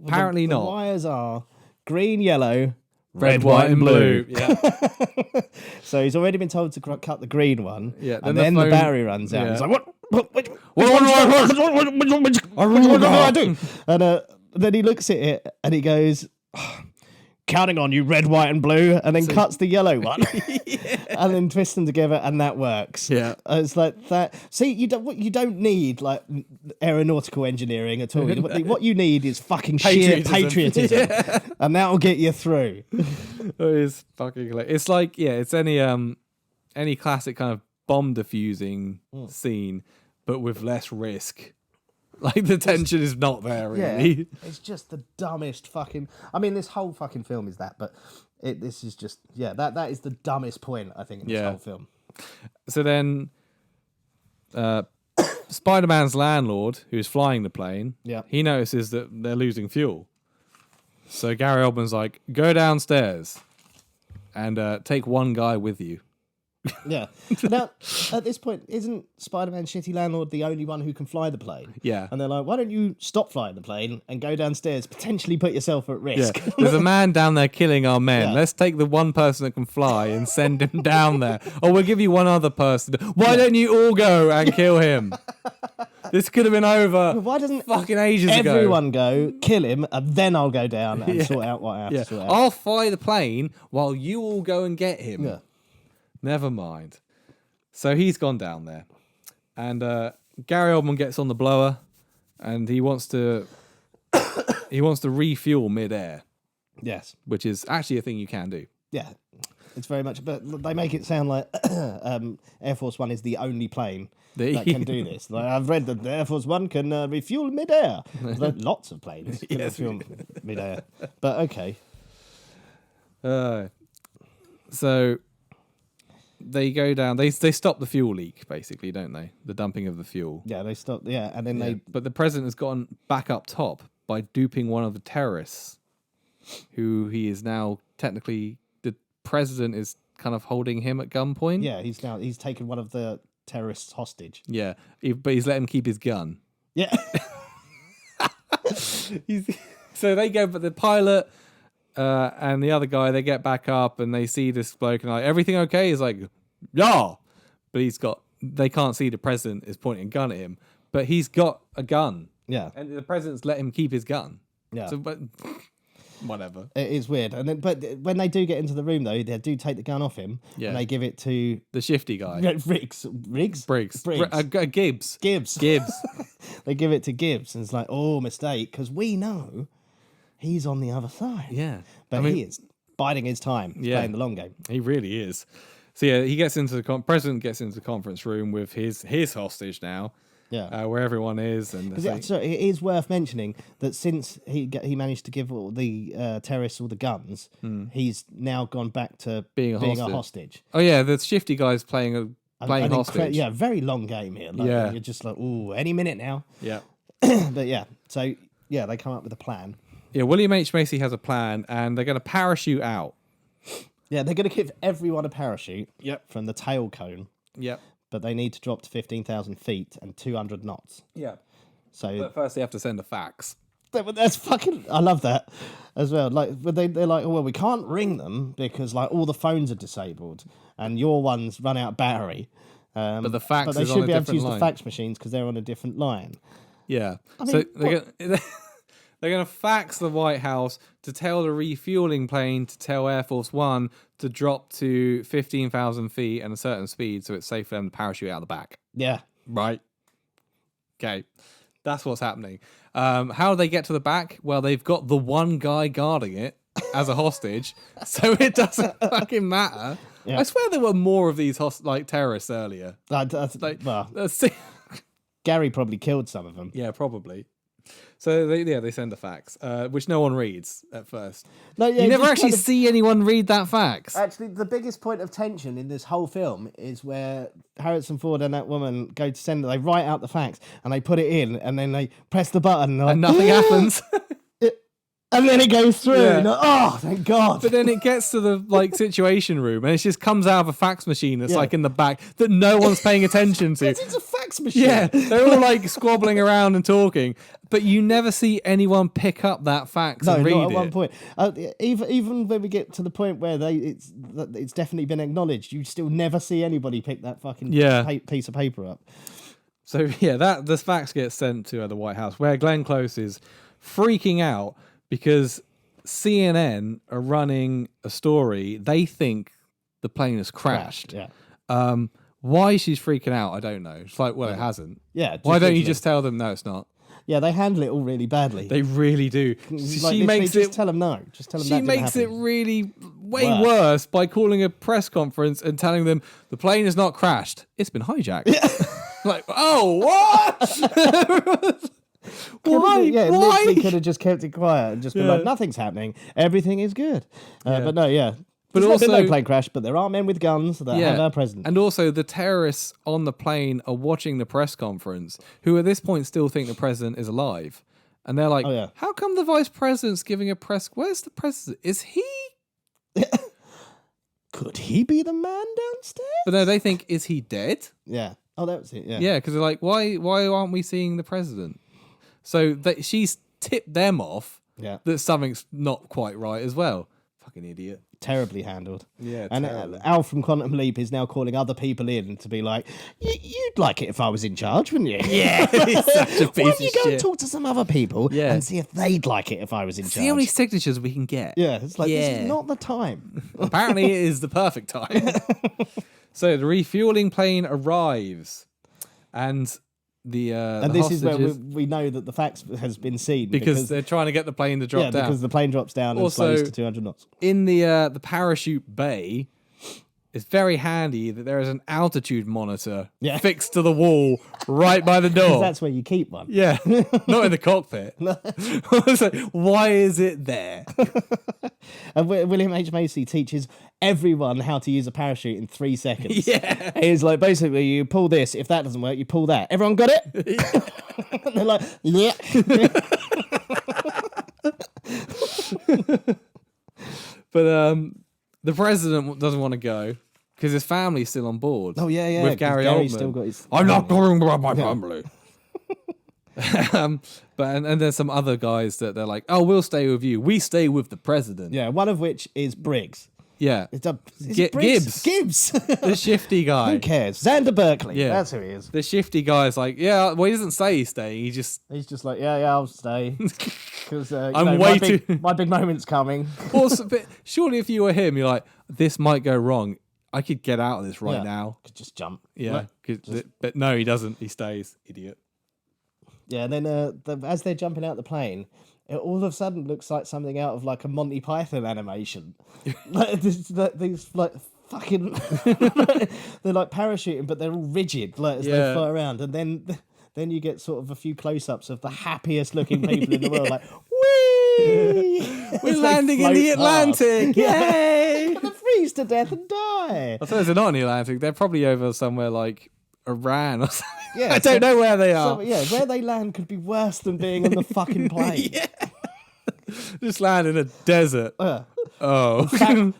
Apparently not. The wires are green, yellow, red, white, and blue. Yeah. So he's already been told to cut the green one. Yeah. And then the battery runs out. He's like, what do I do? And then he looks at it and he goes, counting on you, red, white, and blue, and then cuts the yellow one, and then twists them together, and that works. Yeah, it's like that. See, you don't need like aeronautical engineering at all. What you need is fucking sheer patriotism, and that'll get you through. It is fucking. It's like it's any classic kind of bomb diffusing scene, but with less risk. Like, the tension is not there, really. Yeah, it's just the dumbest fucking... I mean, this whole fucking film is that, but this is just... Yeah, that is the dumbest point, I think, in this whole film. So then, Spider-Man's landlord, who's flying the plane, he notices that they're losing fuel. So Gary Oldman's like, go downstairs and take one guy with you. Yeah. Now, at this point, isn't Spider-Man's shitty landlord the only one who can fly the plane? Yeah. And they're like, why don't you stop flying the plane and go downstairs, potentially put yourself at risk? Yeah. There's a man down there killing our men. Let's take the one person that can fly and send him down there. Or we'll give you one other person. Why don't you all go and kill him? This could have been over. Why doesn't fucking ages ago? Everyone go, kill him, and then I'll go down and sort out what I have to sort out. I'll fly the plane while you all go and get him. Yeah. Never mind. So he's gone down there. And Gary Oldman gets on the blower and he wants to refuel mid-air. Yes. Which is actually a thing you can do. Yeah. It's very much, but they make it sound like Air Force One is the only plane that can do this. Like, I've read that the Air Force One can refuel mid-air. Lots of planes can refuel mid-air. But okay. So they go down. They stop the fuel leak, basically, don't they? The dumping of the fuel. Yeah, they stop. Yeah, and then But the president has gotten back up top by duping one of the terrorists, who he is now technically, the president is kind of holding him at gunpoint. Yeah, he's taken one of the terrorists hostage. Yeah, but he's let him keep his gun. Yeah. So they go, but the pilot and the other guy, they get back up and they see this bloke and like, everything okay? He's like, yeah. But they can't see the president is pointing a gun at him, but he's got a gun. Yeah. And the president's let him keep his gun. Yeah. So, but whatever. It is weird. And then, but when they do get into the room, though, they do take the gun off him and they give it to the shifty guy. Briggs. Gibbs. They give it to Gibbs, and it's like, oh, mistake, because we know he's on the other side. Yeah. But he is biding his time. He's playing the long game. He really is. So yeah, he gets into the president gets into the conference room with his hostage now. Yeah, where everyone is, and so it is worth mentioning that since he managed to give all the terrorists all the guns, he's now gone back to being a hostage. Oh yeah, the shifty guy's playing hostage. Very long game here. Like, you're just like, ooh, any minute now. Yeah, but yeah, so yeah, they come up with a plan. Yeah, William H. Macy has a plan, and they're going to parachute out. Yeah, they're going to give everyone a parachute. Yep. From the tail cone. Yep. But they need to drop to 15,000 feet and 200 knots. Yeah. So but first they have to send a fax. That's fucking... I love that as well. Like, but they're like, oh, well, we can't ring them because like all the phones are disabled and your ones run out of battery. But the fax but they is should on a be able to use different the line. fax machines because they're on a different line. Yeah. I mean, so they're going to fax the White House to tell the refueling plane to tell Air Force One to drop to 15,000 feet and a certain speed so it's safe for them to parachute out the back. Yeah. Right. Okay. That's what's happening. How do they get to the back? Well, they've got the one guy guarding it as a hostage, so it doesn't fucking matter. Yeah. I swear there were more of these terrorists earlier. Gary probably killed some of them. Yeah, probably. So they send a fax, which no one reads at first. No, yeah, you never actually see anyone read that fax. Actually, the biggest point of tension in this whole film is where Harrison Ford and that woman go to send it. They write out the fax and they put it in, and then they press the button, and nothing happens. And then it goes through. Yeah. And oh, thank God. But then it gets to the situation room and it just comes out of a fax machine that's in the back that no one's paying attention to. It's a fax machine. Yeah, they're all squabbling around and talking, but you never see anyone pick up that fax and read it. No, not at one point. Even when we get to the point where it's definitely been acknowledged, you still never see anybody pick that fucking piece of paper up. So yeah, this fax gets sent to the White House where Glenn Close is freaking out because CNN are running a story. They think the plane has crashed. Yeah. Why she's freaking out, I don't know. It's like, well, it hasn't. Yeah. Why don't you just tell them no, it's not? Yeah, they handle it all really badly. They really do. She makes it. Just tell them no. Just tell them she makes it really way worse by calling a press conference and telling them the plane has not crashed. It's been hijacked. Yeah. Oh, what? Why? Literally could have just kept it quiet and just been like, nothing's happening. Everything is good. But no, But there's also no plane crash, but there are men with guns that have our president. And also the terrorists on the plane are watching the press conference, who at this point still think the president is alive. And they're like, how come the vice president's giving a press... Where's the president? Is he... Could he be the man downstairs? But no, they think, is he dead? Yeah. Oh, that was it, yeah. Yeah, because they're like, why aren't we seeing the president? So she's tipped them off that something's not quite right as well. Fucking idiot. Terribly handled. Yeah, and Al from Quantum Leap is now calling other people in to be like, you'd like it if I was in charge, wouldn't you? Yeah, he's such a piece of shit. Why don't you go and talk to some other people and see if they'd like it if I was in charge? See how many signatures we can get. Yeah, it's like, this is not the time. Apparently it is the perfect time. So the refueling plane arrives and this is where we know that the fax has been seen because they're trying to get the plane to drop down. Because the plane drops down and slows to 200 knots. In the parachute bay, it's very handy that there is an altitude monitor Yeah. fixed to the wall right by the door. That's where you keep one. Yeah, not in the cockpit. I was like, why is it there? And William H. Macy teaches everyone how to use a parachute in 3 seconds. Yeah. He's like, basically, you pull this. If that doesn't work, you pull that. Everyone got it? And they're like, yeah. But the president doesn't want to go because his family's still on board. Oh, yeah. With Gary Gary's Oldman. still got his... I'm not going without my family. But there's some other guys that they're like, oh, we'll stay with you. We stay with the president. Yeah, one of which is Briggs. Yeah. Is it Briggs? Gibbs. The shifty guy. Who cares? Xander Berkeley. Yeah. That's who he is. The shifty guy's like, yeah, well, he doesn't say he's staying. He's just like, yeah, I'll stay. Because my big moment's coming. Also, but surely if you were him, you're like, this might go wrong. I could get out of this right now. Could just jump. Yeah. But no, he doesn't. He stays. Idiot. Yeah, and then as they're jumping out the plane, it all of a sudden looks like something out of like a Monty Python animation. Like these like fucking they're like parachuting, but they're all rigid, like as they fly around, and then you get sort of a few close-ups of the happiest looking people in the world, like whee! We're landing in the Atlantic. Yay! They're freeze to death and die. I suppose they're not in the Atlantic. They're probably over somewhere like Iran or something. Yeah, I don't know where they are. So, where they land could be worse than being on the fucking plane. Just land in a desert.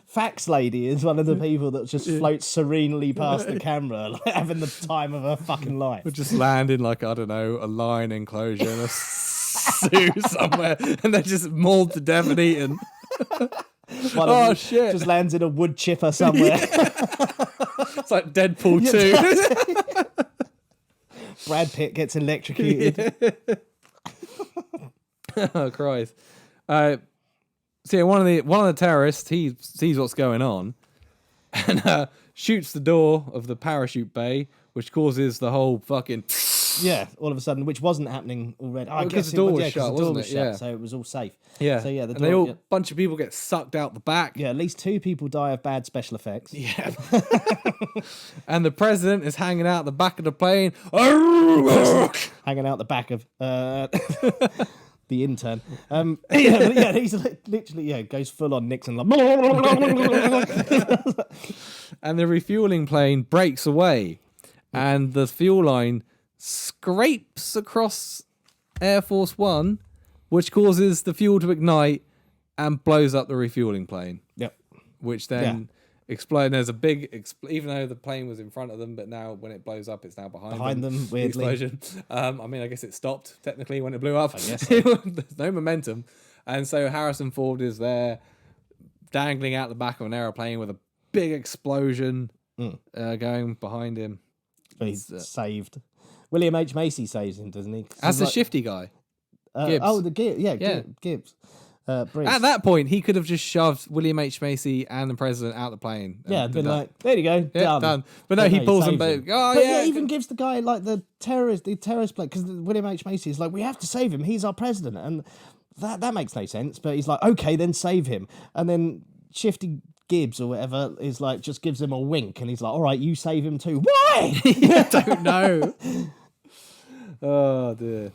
Fax lady is one of the people that just floats serenely past the camera, like having the time of her fucking life. We'll just land in like, I don't know, a lion enclosure in a zoo somewhere, and they're just mauled to death and eaten. Shit. Just lands in a wood chipper somewhere. It's like Deadpool 2. Brad Pitt gets electrocuted. Oh Christ! So yeah, one of the terrorists, he sees what's going on and shoots the door of the parachute bay, which causes the whole fucking all of a sudden, which wasn't happening already. I guess the door was shut, wasn't it? Yeah. So it was all safe. Yeah. So yeah, bunch of people get sucked out the back. Yeah, at least 2 people die of bad special effects. Yeah. And the president is hanging out the back of the plane. Hanging out the back of the intern. He's literally goes full on Nixon. Like, and the refueling plane breaks away, and the fuel line scrapes across Air Force One, which causes the fuel to ignite and blows up the refueling plane. Yep. Which then explodes. There's a big even though the plane was in front of them, but now when it blows up, it's now behind them. Weirdly. The explosion. I guess it stopped technically when it blew up. I guess so. There's no momentum, and so Harrison Ford is there, dangling out the back of an aeroplane with a big explosion going behind him. But he's saved. William H. Macy saves him, doesn't he? As the shifty guy. Gibbs. Gibbs. Briggs. At that point, he could have just shoved William H. Macy and the president out the plane. Been like, there you go, done. But no, he pulls them back. Even gives the guy like the terrorist plane, because William H. Macy is like, we have to save him. He's our president, and that makes no sense. But he's like, okay, then save him. And then Shifty Gibbs or whatever is like, just gives him a wink, and he's like, all right, you save him too. Why? I don't know. Oh dear.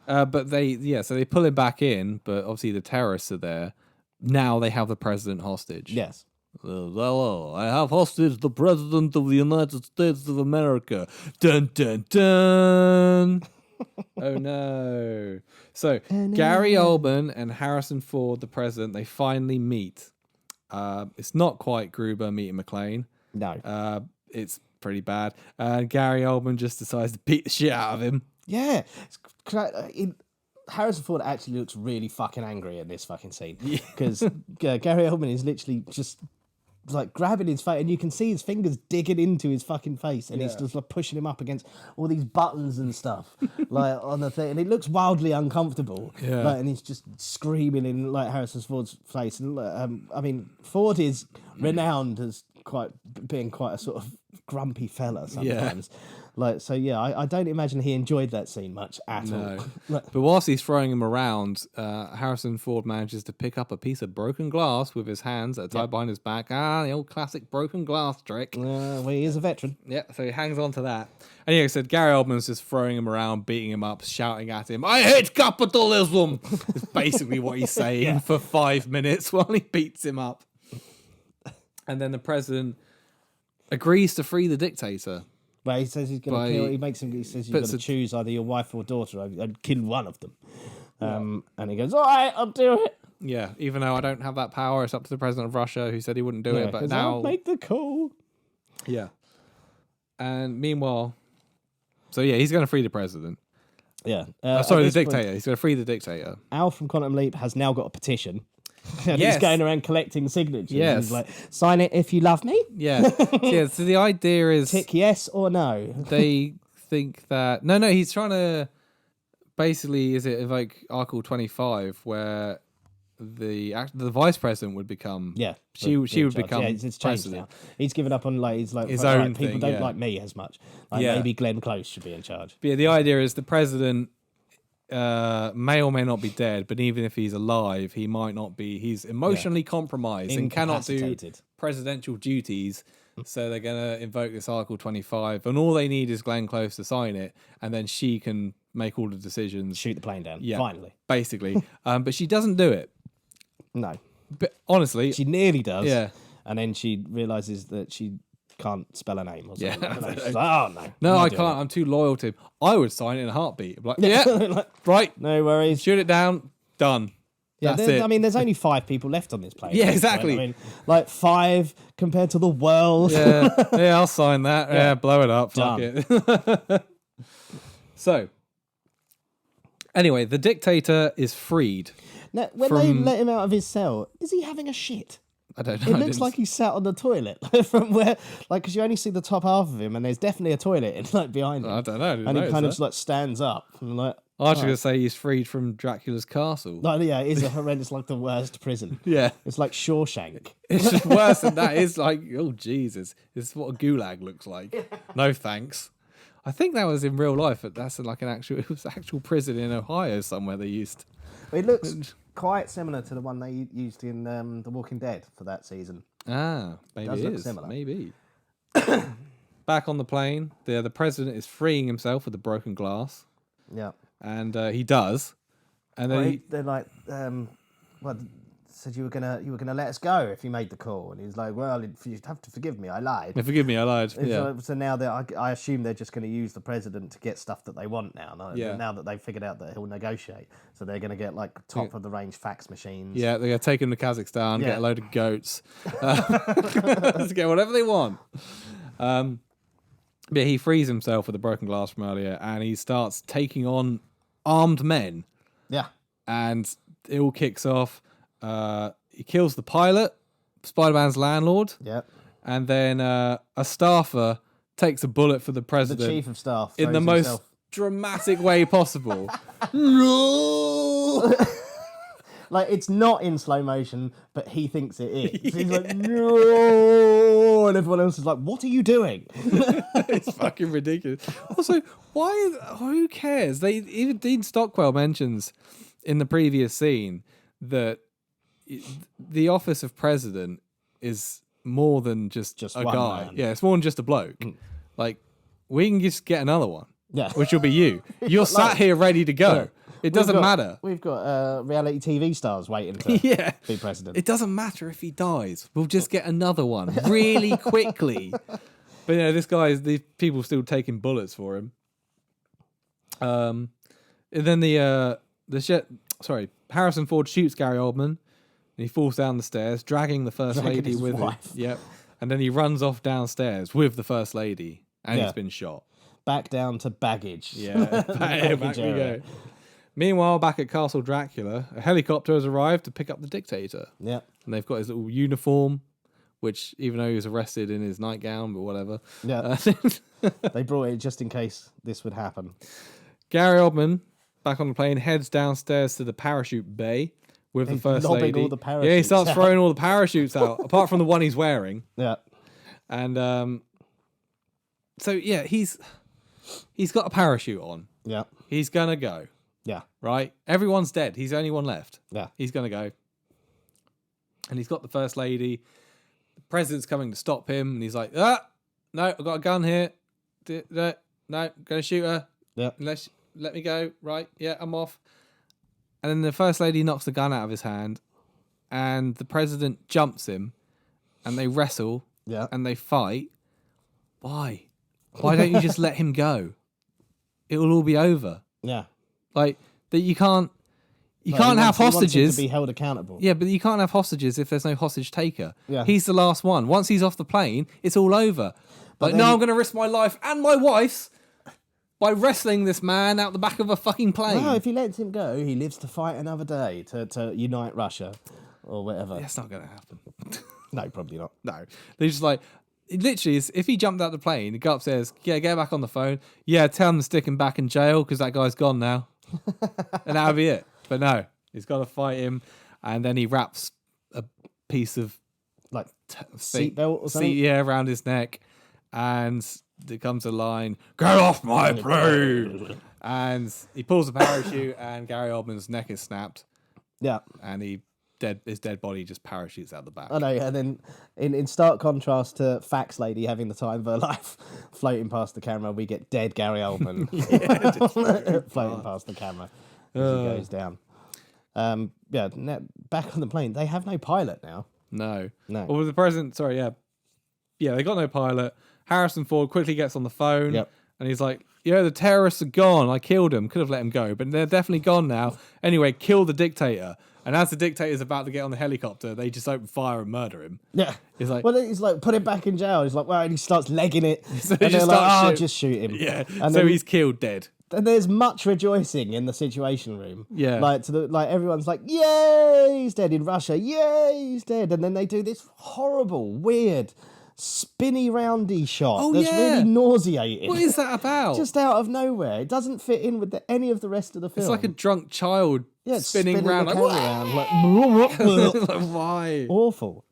But so they pull him back in, but obviously the terrorists are there. Now they have the president hostage. Yes. Hello, I have hostage the president of the United States of America. Dun dun dun. Oh no. So Gary Oldman and Harrison Ford, the president, they finally meet. It's not quite Gruber meeting McClane. No. It's pretty bad. Gary Oldman just decides to beat the shit out of him. Yeah. Harrison Ford actually looks really fucking angry in this fucking scene. Because Gary Oldman is literally just like grabbing his face, and you can see his fingers digging into his fucking face, and he's just like pushing him up against all these buttons and stuff, like on the thing, and it looks wildly uncomfortable. Yeah. Like, and he's just screaming in like Harrison Ford's face. And Ford is renowned as being quite a sort of grumpy fella sometimes. Like, so yeah, I don't imagine he enjoyed that scene much at all. But whilst he's throwing him around, Harrison Ford manages to pick up a piece of broken glass with his hands that are tied behind his back. The old classic broken glass trick. Well, he is a veteran. Yeah, so he hangs on to that. And yeah, said Gary Oldman's just throwing him around, beating him up, shouting at him, "I hate capitalism!" It's basically what he's saying for 5 minutes while he beats him up. And then the president agrees to free the dictator. Well, he says he's going to kill. He says you've got to choose either your wife or daughter. I'd kill one of them. And he goes, "All right, I'll do it." Yeah, even though I don't have that power, it's up to the president of Russia who said he wouldn't do it. But now I'll make the call. Yeah. And meanwhile, so yeah, he's going to free the president. Yeah. The dictator. He's going to free the dictator. Al from Quantum Leap has now got a petition. And he's going around collecting signatures. Yes. He's like, "Sign it if you love me." Yeah. So the idea is... Tick yes or no. They think that... No, he's trying to... Basically, is it like Article 25 where the vice president would become... Yeah. She would become it's changed president. now. He's given up on his own thing. People don't like me as much. Maybe Glenn Close should be in charge. But yeah, the idea is the president... may or may not be dead, but even if he's alive, he might not be. He's emotionally compromised and cannot do presidential duties. So they're going to invoke this Article 25, and all they need is Glenn Close to sign it, and then she can make all the decisions. Shoot the plane down. Yeah, finally. Basically. But she doesn't do it. No. But honestly, she nearly does. Yeah. And then she realizes that she can't spell a name or something. Yeah. She's like, "Oh no. No, I can't. I'm too loyal to him. I would sign it in a heartbeat." I'm like, yeah, right. No worries. Shoot it down. Done. Yeah, That's it. I mean, there's only 5 people left on this planet. Yeah, exactly. I mean, like 5 compared to the world. Yeah, I'll sign that. Yeah, blow it up. Fuck it. So, anyway, the dictator is freed. Now, when they let him out of his cell, is he having a shit? I don't know. It looks like he's sat on the toilet from where, because you only see the top half of him, and there's definitely a toilet behind him. I don't know. And he kind of just stands up and I was going to say he's freed from Dracula's castle. No, yeah, it is a horrendous, the worst prison. Yeah, it's like Shawshank. It's just worse than that. It's like, oh Jesus, this is what a gulag looks like. No thanks. I think that was in real life. But that's like it was actual prison in Ohio somewhere they used. It looks quite similar to the one they used in The Walking Dead for that season. Maybe it is. Similar. Maybe. Back on the plane, the president is freeing himself with the broken glass. Yeah. And he does. And then they're like, said you were gonna let us go if you made the call, and he's like, "Well, you have to forgive me, I lied." Forgive me, I lied. Yeah. So now I assume they're just going to use the president to get stuff that they want now. Now that they've figured out that he'll negotiate, so they're going to get top of the range fax machines. Yeah, they're going to take him to Kazakhstan, get a load of goats, to get whatever they want. But he frees himself with the broken glass from earlier, and he starts taking on armed men. Yeah, and it all kicks off. He kills the pilot, Spider-Man's landlord. Yeah. And then a staffer takes a bullet for the president. The chief of staff. In the most dramatic way possible. No! It's not in slow motion, but he thinks it is. He's like, no! And everyone else is like, what are you doing? It's fucking ridiculous. Also, who cares? Even Dean Stockwell mentions in the previous scene that the office of president is more than just a guy. Man. Yeah, it's more than just a bloke. We can just get another one. Yeah. Which will be you. You're sat here ready to go. Yeah. It doesn't matter. We've got reality TV stars waiting to be president. It doesn't matter if he dies. We'll just get another one really quickly. But these people still taking bullets for him. And then Harrison Ford shoots Gary Oldman. And he falls down the stairs, dragging the first lady with him. Yep. And then he runs off downstairs with the first lady, and he's been shot. Back down to baggage. Yeah, back we go. Meanwhile, back at Castle Dracula, a helicopter has arrived to pick up the dictator. Yeah. And they've got his little uniform, which, even though he was arrested in his nightgown, but whatever. Yeah. They brought it just in case this would happen. Gary Oldman, back on the plane, heads downstairs to the parachute bay with the first lady. All the parachutes he starts throwing all the parachutes out, apart from the one he's wearing. Yeah. And So yeah, he's got a parachute on. Yeah. He's gonna go. Yeah. Right? Everyone's dead. He's the only one left. Yeah. He's gonna go. And he's got the first lady. The president's coming to stop him, and he's like, no, I've got a gun here. No, gonna shoot her. Yeah. Let me go. Right, yeah, I'm off. And then the first lady knocks the gun out of his hand, and the president jumps him, and they wrestle, and they fight. Why? Why don't you just let him go? It will all be over. Yeah. Like that, you can't have hostages. He wants him to be held accountable. Yeah, but you can't have hostages if there's no hostage taker. Yeah. He's the last one. Once he's off the plane, it's all over. But no, I'm going to risk my life and my wife's by wrestling this man out the back of a fucking plane. No, if he lets him go, he lives to fight another day to unite Russia or whatever. That's not going to happen. No, probably not. No. They're just like, it literally is, if he jumped out the plane, he'd go upstairs, get back on the phone. Yeah, tell him to stick him back in jail because that guy's gone now. And that would be it. But no, he's got to fight him. And then he wraps a piece of like seatbelt or something? around his neck. And there comes a line, "Get off my plane!" And he pulls the parachute, and Gary Oldman's neck is snapped. Yeah. And his dead body just parachutes out the back. I know, and then in stark contrast to Fax Lady having the time of her life floating past the camera, we get dead Gary Oldman floating past the camera as he goes down. Back on the plane. They have no pilot now. No. No. Well, the president, Yeah, they got no pilot. Harrison Ford quickly gets on the phone, and he's like, the terrorists are gone. I killed them. Could have let them go, but they're definitely gone now. Anyway, kill the dictator. And as the dictator's about to get on the helicopter, they just open fire and murder him. Yeah. He's like, put him back in jail. He's like, well, and he starts legging it. So and they're like, just shoot him. Yeah. And so he's killed dead. And there's much rejoicing in the Situation Room. Yeah. Everyone's like, yay, he's dead in Russia. Yay, he's dead. And then they do this horrible, weird, spinny roundy shot that's really nauseating. What is that about? Just out of nowhere. It doesn't fit in with any of the rest of the film. It's like a drunk child spinning around. like why? Awful.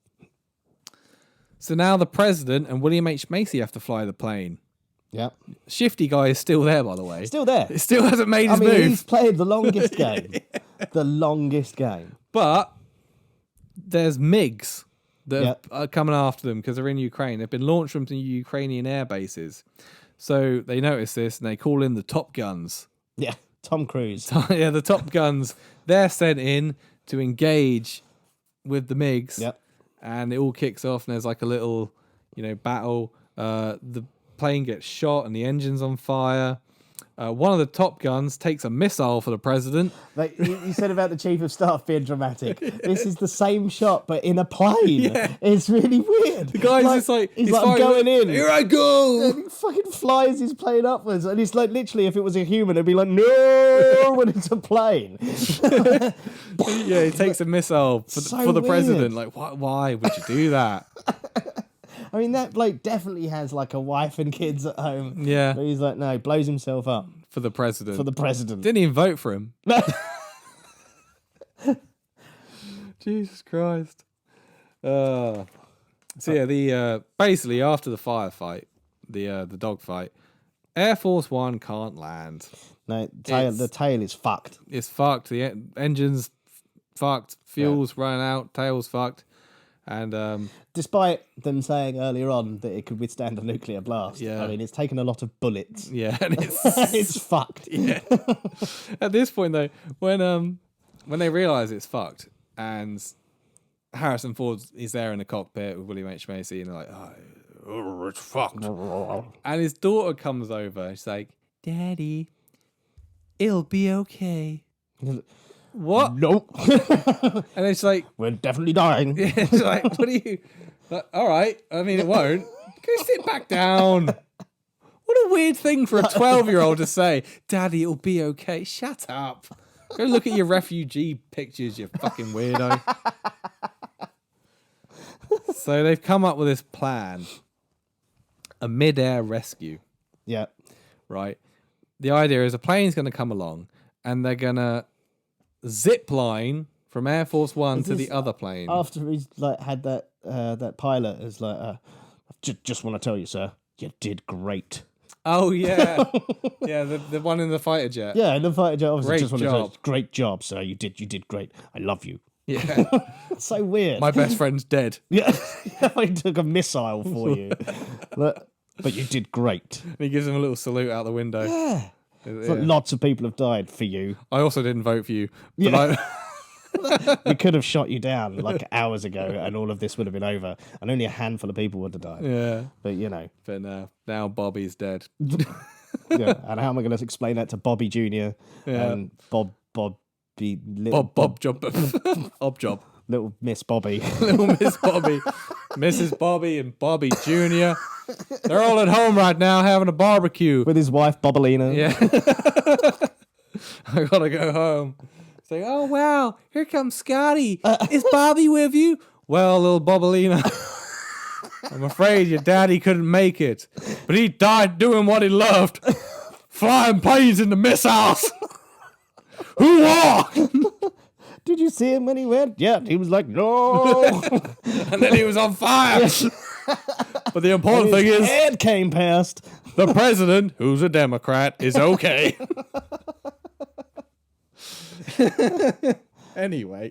So now the president and William H. Macy have to fly the plane. Yeah. Shifty guy is still there, by the way. Still there. It still hasn't made his move. He's played the longest game. The longest game. But there's MiGs that are coming after them because they're in Ukraine. They've been launched from the Ukrainian air bases. So they notice this and they call in the Top Guns. Yeah, Tom Cruise. The Top Guns. They're sent in to engage with the MiGs. Yep. And it all kicks off and there's like a little, battle. The plane gets shot and the engine's on fire. One of the Top Guns takes a missile for the president. Like you said about the chief of staff being dramatic. This is the same shot, but in a plane. Yeah. It's really weird. The guy's just like, he's like, I'm going in. Here I go. And he fucking flies his plane upwards. And it's like, literally, if it was a human, it'd be like, no, when it's a plane. He takes a missile for the president. Like, why would you do that? I mean, that bloke definitely has like a wife and kids at home. Yeah. But he's like, no, blows himself up. For the president. Didn't even vote for him. Jesus Christ. Basically after the firefight, the dogfight, Air Force One can't land. No, the tail is fucked. It's fucked. The engine's fucked. Fuel's running out. Tail's fucked. And despite them saying earlier on that it could withstand a nuclear blast, I mean, it's taken a lot of bullets. Yeah, and it's it's fucked. Yeah. At this point, though, when they realise it's fucked, and Harrison Ford is there in the cockpit with William H. Macy, and they're like, "Oh, it's fucked." And his daughter comes over. She's like, "Daddy, it'll be okay." What? Nope. And it's like, we're definitely dying. Yeah, it's like, what are you? Like, all right. I mean, it won't. Go sit back down. What a weird thing for a 12-year-old to say. Daddy, it'll be okay. Shut up. Go look at your refugee pictures, you fucking weirdo. So they've come up with this plan. A mid-air rescue. Yeah. Right. The idea is a plane's going to come along and they're going to zip line from Air Force One to the other plane. After he's like had that pilot is like, just want to tell you, sir, You did great. Oh, yeah. Yeah, the one in the fighter jet. Yeah, and the fighter jet obviously Great just wanted job. to say, great job, sir. You did great. I love you. Yeah. It's so weird. My best friend's dead. Yeah, I took a missile for you. But you did great. And he gives him a little salute out the window. Yeah. It's like lots of people have died for you. I also didn't vote for you. But Yeah. We could have shot you down like hours ago and all of this would have been over. And only a handful of people would have died. Yeah. But, you know. But now Bobby's dead. Yeah. And how am I going to explain that to Bobby Jr. and Bobby... Bob Job. Bob Job. Little Miss Bobby. Little Miss Bobby. Mrs. Bobby and Bobby Jr. They're all at home right now having a barbecue. With his wife, Bobalina. Yeah. I gotta go home. It's like, oh, wow, here comes Scotty. Is Bobby with you? Well, little Bobalina, I'm afraid your daddy couldn't make it, but he died doing what he loved, flying planes into missiles. Who won? Did you see him when he went? Yeah, he was like, no. And then he was on fire. But the important thing is, head came past. the president, who's a Democrat, is okay. Anyway.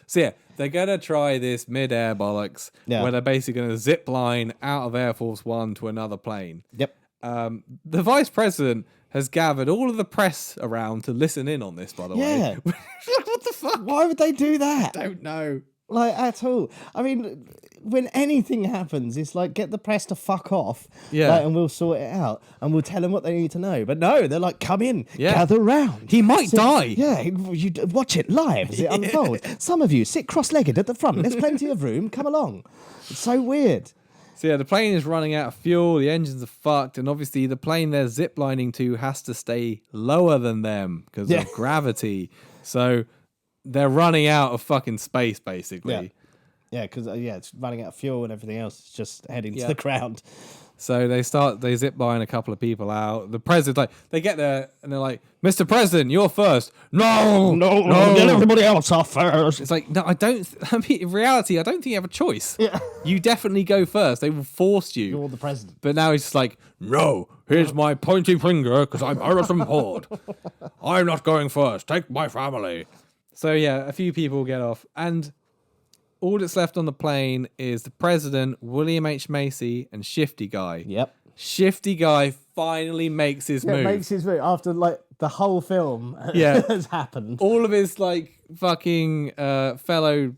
So yeah, they're going to try this mid-air bollocks where they're basically going to zip line out of Air Force One to another plane. Yep. The vice president has gathered all of the press around to listen in on this, by the way. What the fuck? Why would they do that? Don't know. Like, at all. I mean, when anything happens, it's like, get the press to fuck off. Yeah. Like, and we'll sort it out. And we'll tell them what they need to know. But no, they're like, come in, gather round. He might die. Yeah, you watch it live as it unfolds. Some of you sit cross-legged at the front. There's plenty of room. Come along. It's so weird. So yeah, the plane is running out of fuel, the engines are fucked, and obviously the plane they're ziplining to has to stay lower than them because of gravity. So they're running out of fucking space, basically. Yeah, because it's running out of fuel and everything else. It's just heading to the ground. So they zip line a couple of people out. The president, they get there and they're like, Mr. President, you're first. No, get everybody else off first. It's like, no, in reality, I don't think you have a choice. Yeah. You definitely go first. They will force you. You're the president. But now he's just like, no, here's my pointy finger because I'm Harrison Ford. I'm not going first. Take my family. So yeah, a few people get off. And all that's left on the plane is the president, William H. Macy, and Shifty Guy. Yep. Shifty Guy finally makes his move. Makes his move after the whole film has happened. All of his fucking fellow,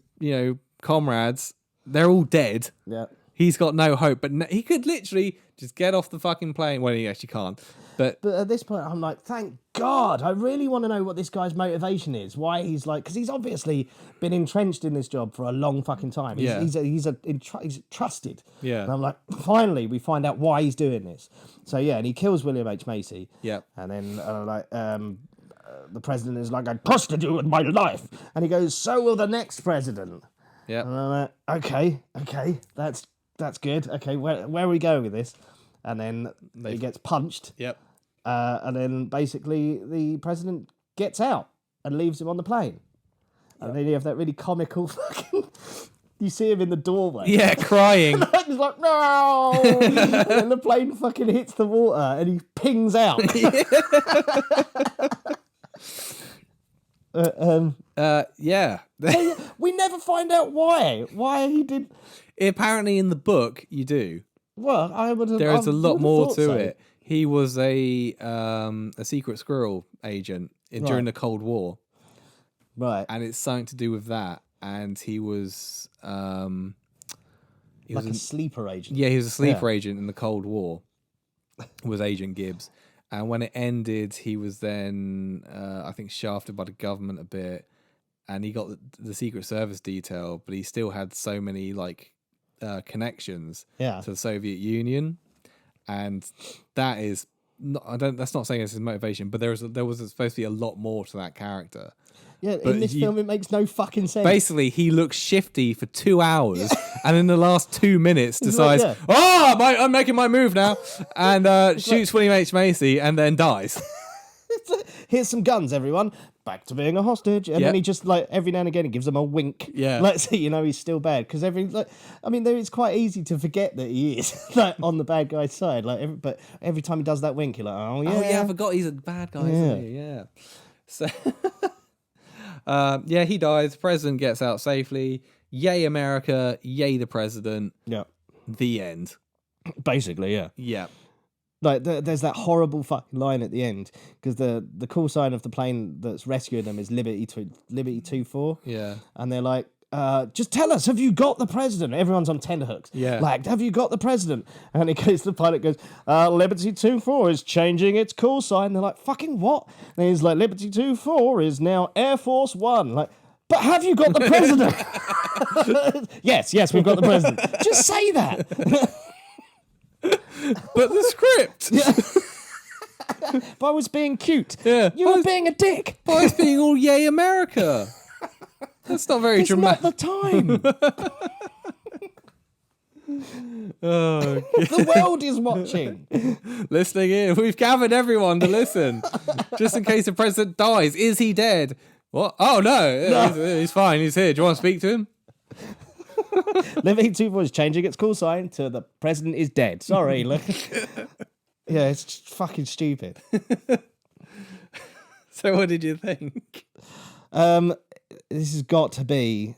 comrades, they're all dead. Yeah. He's got no hope, but he could literally just get off the fucking plane. Well, he actually can't. But at this point, I'm like, thank God. I really want to know what this guy's motivation is. Why he's because he's obviously been entrenched in this job for a long fucking time. He's trusted. Yeah. And I'm like, finally, we find out why he's doing this. So yeah, and he kills William H. Macy. Yeah. And then the president is like, I trusted you with my life. And he goes, so will the next president. Yeah. And I'm like, okay, that's good. Okay, where are we going with this? And then he gets punched. Yep. And then basically the president gets out and leaves him on the plane. And then you have that really comical fucking... You see him in the doorway. Yeah, crying. He's like, no! And then the plane fucking hits the water and he pings out. Yeah. We never find out why he did... Apparently in the book, you do. Well, I would have... There is a lot more to it. He was a secret squirrel agent during the Cold War. Right. And it's something to do with that. And he was... a sleeper agent. Yeah, he was a sleeper agent in the Cold War. Was Agent Gibbs. And when it ended, he was then, I think, shafted by the government a bit. And he got the Secret Service detail, but he still had so many, connections to the Soviet Union. And that is that's not saying it's his motivation, but there was supposed to be a lot more to that character. Yeah, but in this film it makes no fucking sense. Basically, he looks shifty for 2 hours, and in the last 2 minutes decides, I'm making my move now, and shoots William H. Macy, and then dies. Here's some guns, everyone. back to being a hostage. And then he just, like, every now and again, he gives them a wink. Yeah. Like, so you know he's still bad. Because it's quite easy to forget that he is, like, on the bad guy's side. Like, but every time he does that wink, you're like, oh, yeah. Oh, yeah, I forgot he's a bad guy, isn't he? Yeah. So, he dies. The president gets out safely. Yay, America. Yay, the president. Yeah. The end. Basically, yeah. Yeah. Like, there's that horrible fucking line at the end, because the call sign of the plane that's rescuing them is Liberty 24. Yeah. And they're like, just tell us, have you got the president? Everyone's on tenterhooks. Yeah. Like, have you got the president? And the pilot goes, Liberty 24 is changing its call sign. They're like, fucking what? And he's like, Liberty 24 is now Air Force One. Like, but have you got the president? Yes, we've got the president. Just say that. But the script. Yeah. But I was being cute. Yeah. You were being a dick. But I was being all yay America. That's not very dramatic. It's not the time. Oh, The world is watching. listening in. We've gathered everyone to listen. Just in case the president dies. Is he dead? What? Oh, no. He's fine. He's here. Do you want to speak to him? Liberty 24 is changing its call sign to the president is dead. Sorry. Yeah, it's just fucking stupid. So what did you think? This has got to be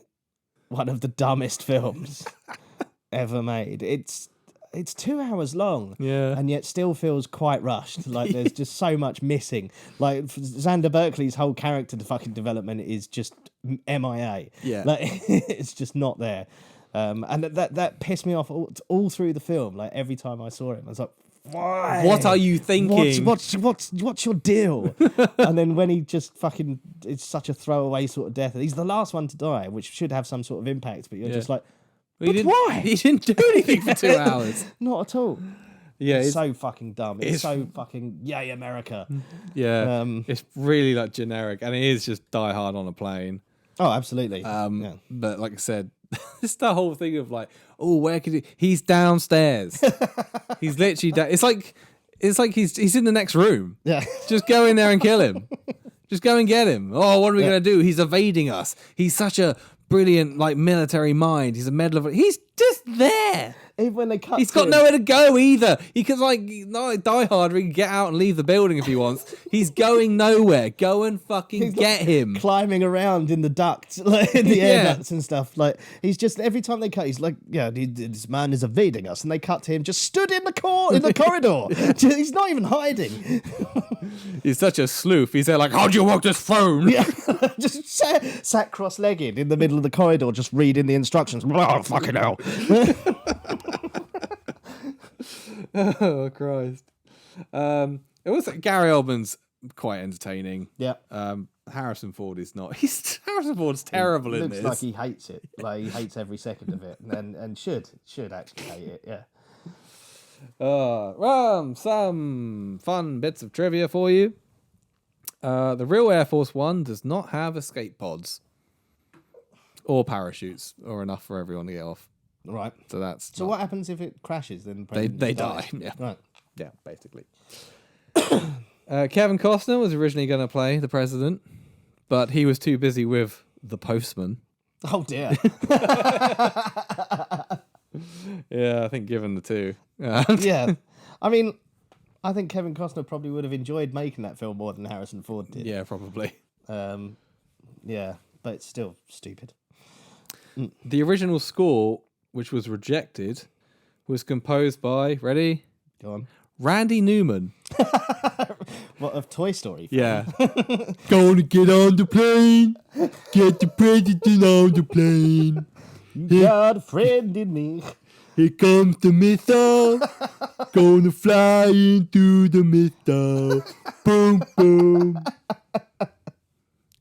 one of the dumbest films ever made. It's 2 hours long, and yet still feels quite rushed. Like, there's just so much missing. Like, Xander Berkeley's whole character fucking development is just MIA. Yeah, like it's just not there. And that pissed me off all through the film. Like, every time I saw him, I was like, why? What are you thinking? What's your deal? And then when he just fucking, it's such a throwaway sort of death. He's the last one to die, which should have some sort of impact, but you're just like, why? He didn't do anything for 2 hours. Not at all. Yeah, it's so fucking dumb. It's so fucking yay America. Yeah, it's really like generic, and it is just Die Hard on a plane. Oh, absolutely. But like I said, it's the whole thing of like, oh, where could he? He's downstairs. He's literally it's like he's in the next room. Yeah, just go in there and kill him. Just go and get him. Oh, what are we gonna do? He's evading us. He's such a brilliant like military mind. He's a medal of. He's just there. Even when they cut, he's got nowhere to go either. He could Die Hard. He can get out and leave the building if he wants. He's going nowhere. Go and fucking get him. Climbing around in the ducts, like in the air ducts and stuff. Like, he's just, every time they cut, he's like, yeah, this man is evading us, and they cut to him just stood in the corridor. He's not even hiding. He's such a sleuth. He's there like, how do you work this phone? Yeah, just sat cross-legged in the middle of the corridor, just reading the instructions. Oh, fucking hell. Oh Christ! It was Gary Oldman's quite entertaining. Yeah. Harrison Ford is not. Harrison Ford's terrible in this. Looks like he hates it. Like, he hates every second of it, and should actually hate it. Yeah. Some fun bits of trivia for you. The real Air Force One does not have escape pods or parachutes, or enough for everyone to get off. Right. So what happens if it crashes? Then they die. Yeah. Right. Yeah, basically. Kevin Costner was originally going to play the president, but he was too busy with The Postman. Oh dear. Yeah, I think given the two. Yeah. I mean, I think Kevin Costner probably would have enjoyed making that film more than Harrison Ford did. Yeah, probably. Yeah, but it's still stupid. The original score, which was rejected, was composed by, ready? Go on. Randy Newman. What, of Toy Story? Yeah. Gonna get on the plane. Get the president on the plane. You got a friend in me. Here comes the missile. Gonna fly into the missile. Boom, boom.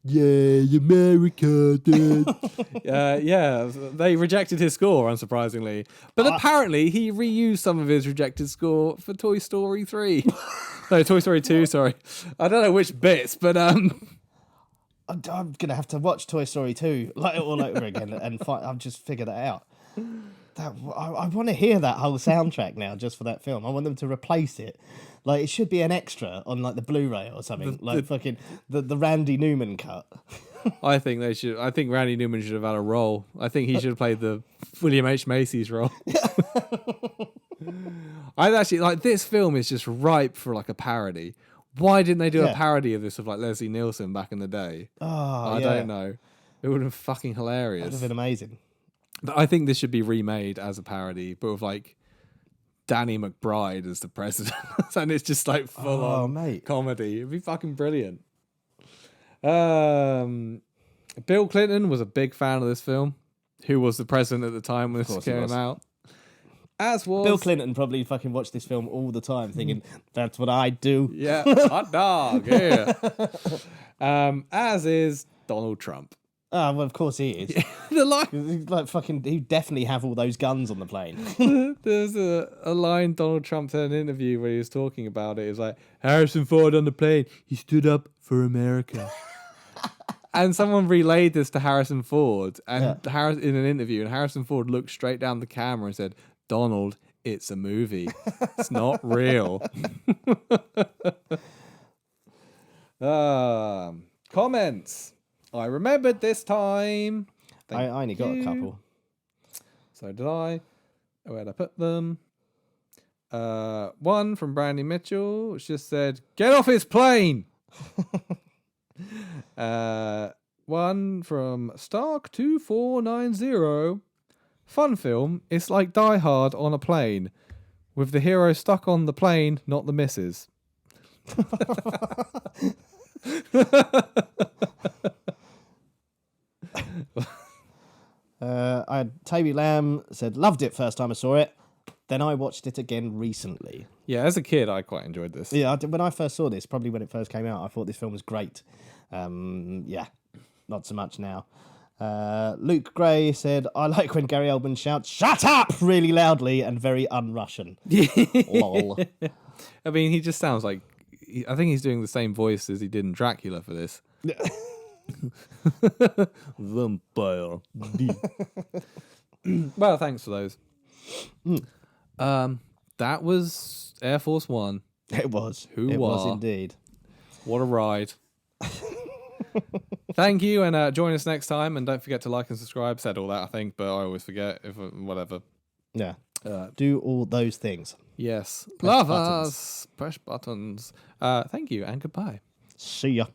Yeah, America did. Yeah, they rejected his score, unsurprisingly. But apparently he reused some of his rejected score for Toy Story 3. No, Toy Story 2, sorry. I don't know which bits, but... I'm going to have to watch Toy Story 2 all over again and I've just figured that out. I want to hear that whole soundtrack now just for that film. I want them to replace it. Like, it should be an extra on like the Blu-ray or something. The Randy Newman cut. I think they should. I think Randy Newman should have had a role. I think he should have played the William H. Macy's role. I actually like this film is just ripe for like a parody. Why didn't they do a parody of this with like Leslie Nielsen back in the day? I don't know. It would have been fucking hilarious. That would have been amazing. But I think this should be remade as a parody, but with like Danny McBride as the president, and it's just like full on comedy. It'd be fucking brilliant. Bill Clinton was a big fan of this film. Who was the president at the time when this came out? As was Bill Clinton. Probably fucking watched this film all the time, thinking that's what I do. Yeah, hot dog. Yeah. As is Donald Trump. Oh, well, of course he is. The line, like fucking, he'd definitely have all those guns on the plane. There's a line Donald Trump said in an interview where he was talking about it. It was like, Harrison Ford on the plane, he stood up for America. And someone relayed this to Harrison Ford and in an interview, and Harrison Ford looked straight down the camera and said, Donald, it's a movie. It's not real. Comments. I remembered this time. I only got a couple. So did I. Where'd I put them? One from Brandy Mitchell, which just said, get off his plane. One from Stark2490. Fun film. It's like Die Hard on a plane, with the hero stuck on the plane, not the missus. Toby Lamb said, loved it first time I saw it. Then I watched it again recently. Yeah, as a kid, I quite enjoyed this. Yeah, when I first saw this, probably when it first came out, I thought this film was great. Yeah, not so much now. Luke Gray said, I like when Gary Oldman shouts, shut up, really loudly and very un-Russian. Lol. I mean, he just sounds like, I think he's doing the same voice as he did in Dracula for this. Vampire. Well, thanks for those. That was Air Force One. It was. It was indeed. What a ride. Thank you, and join us next time. And don't forget to like and subscribe. Said all that, I think, but I always forget. Whatever. Yeah. Do all those things. Yes. Love us. Press buttons. Thank you, and goodbye. See ya.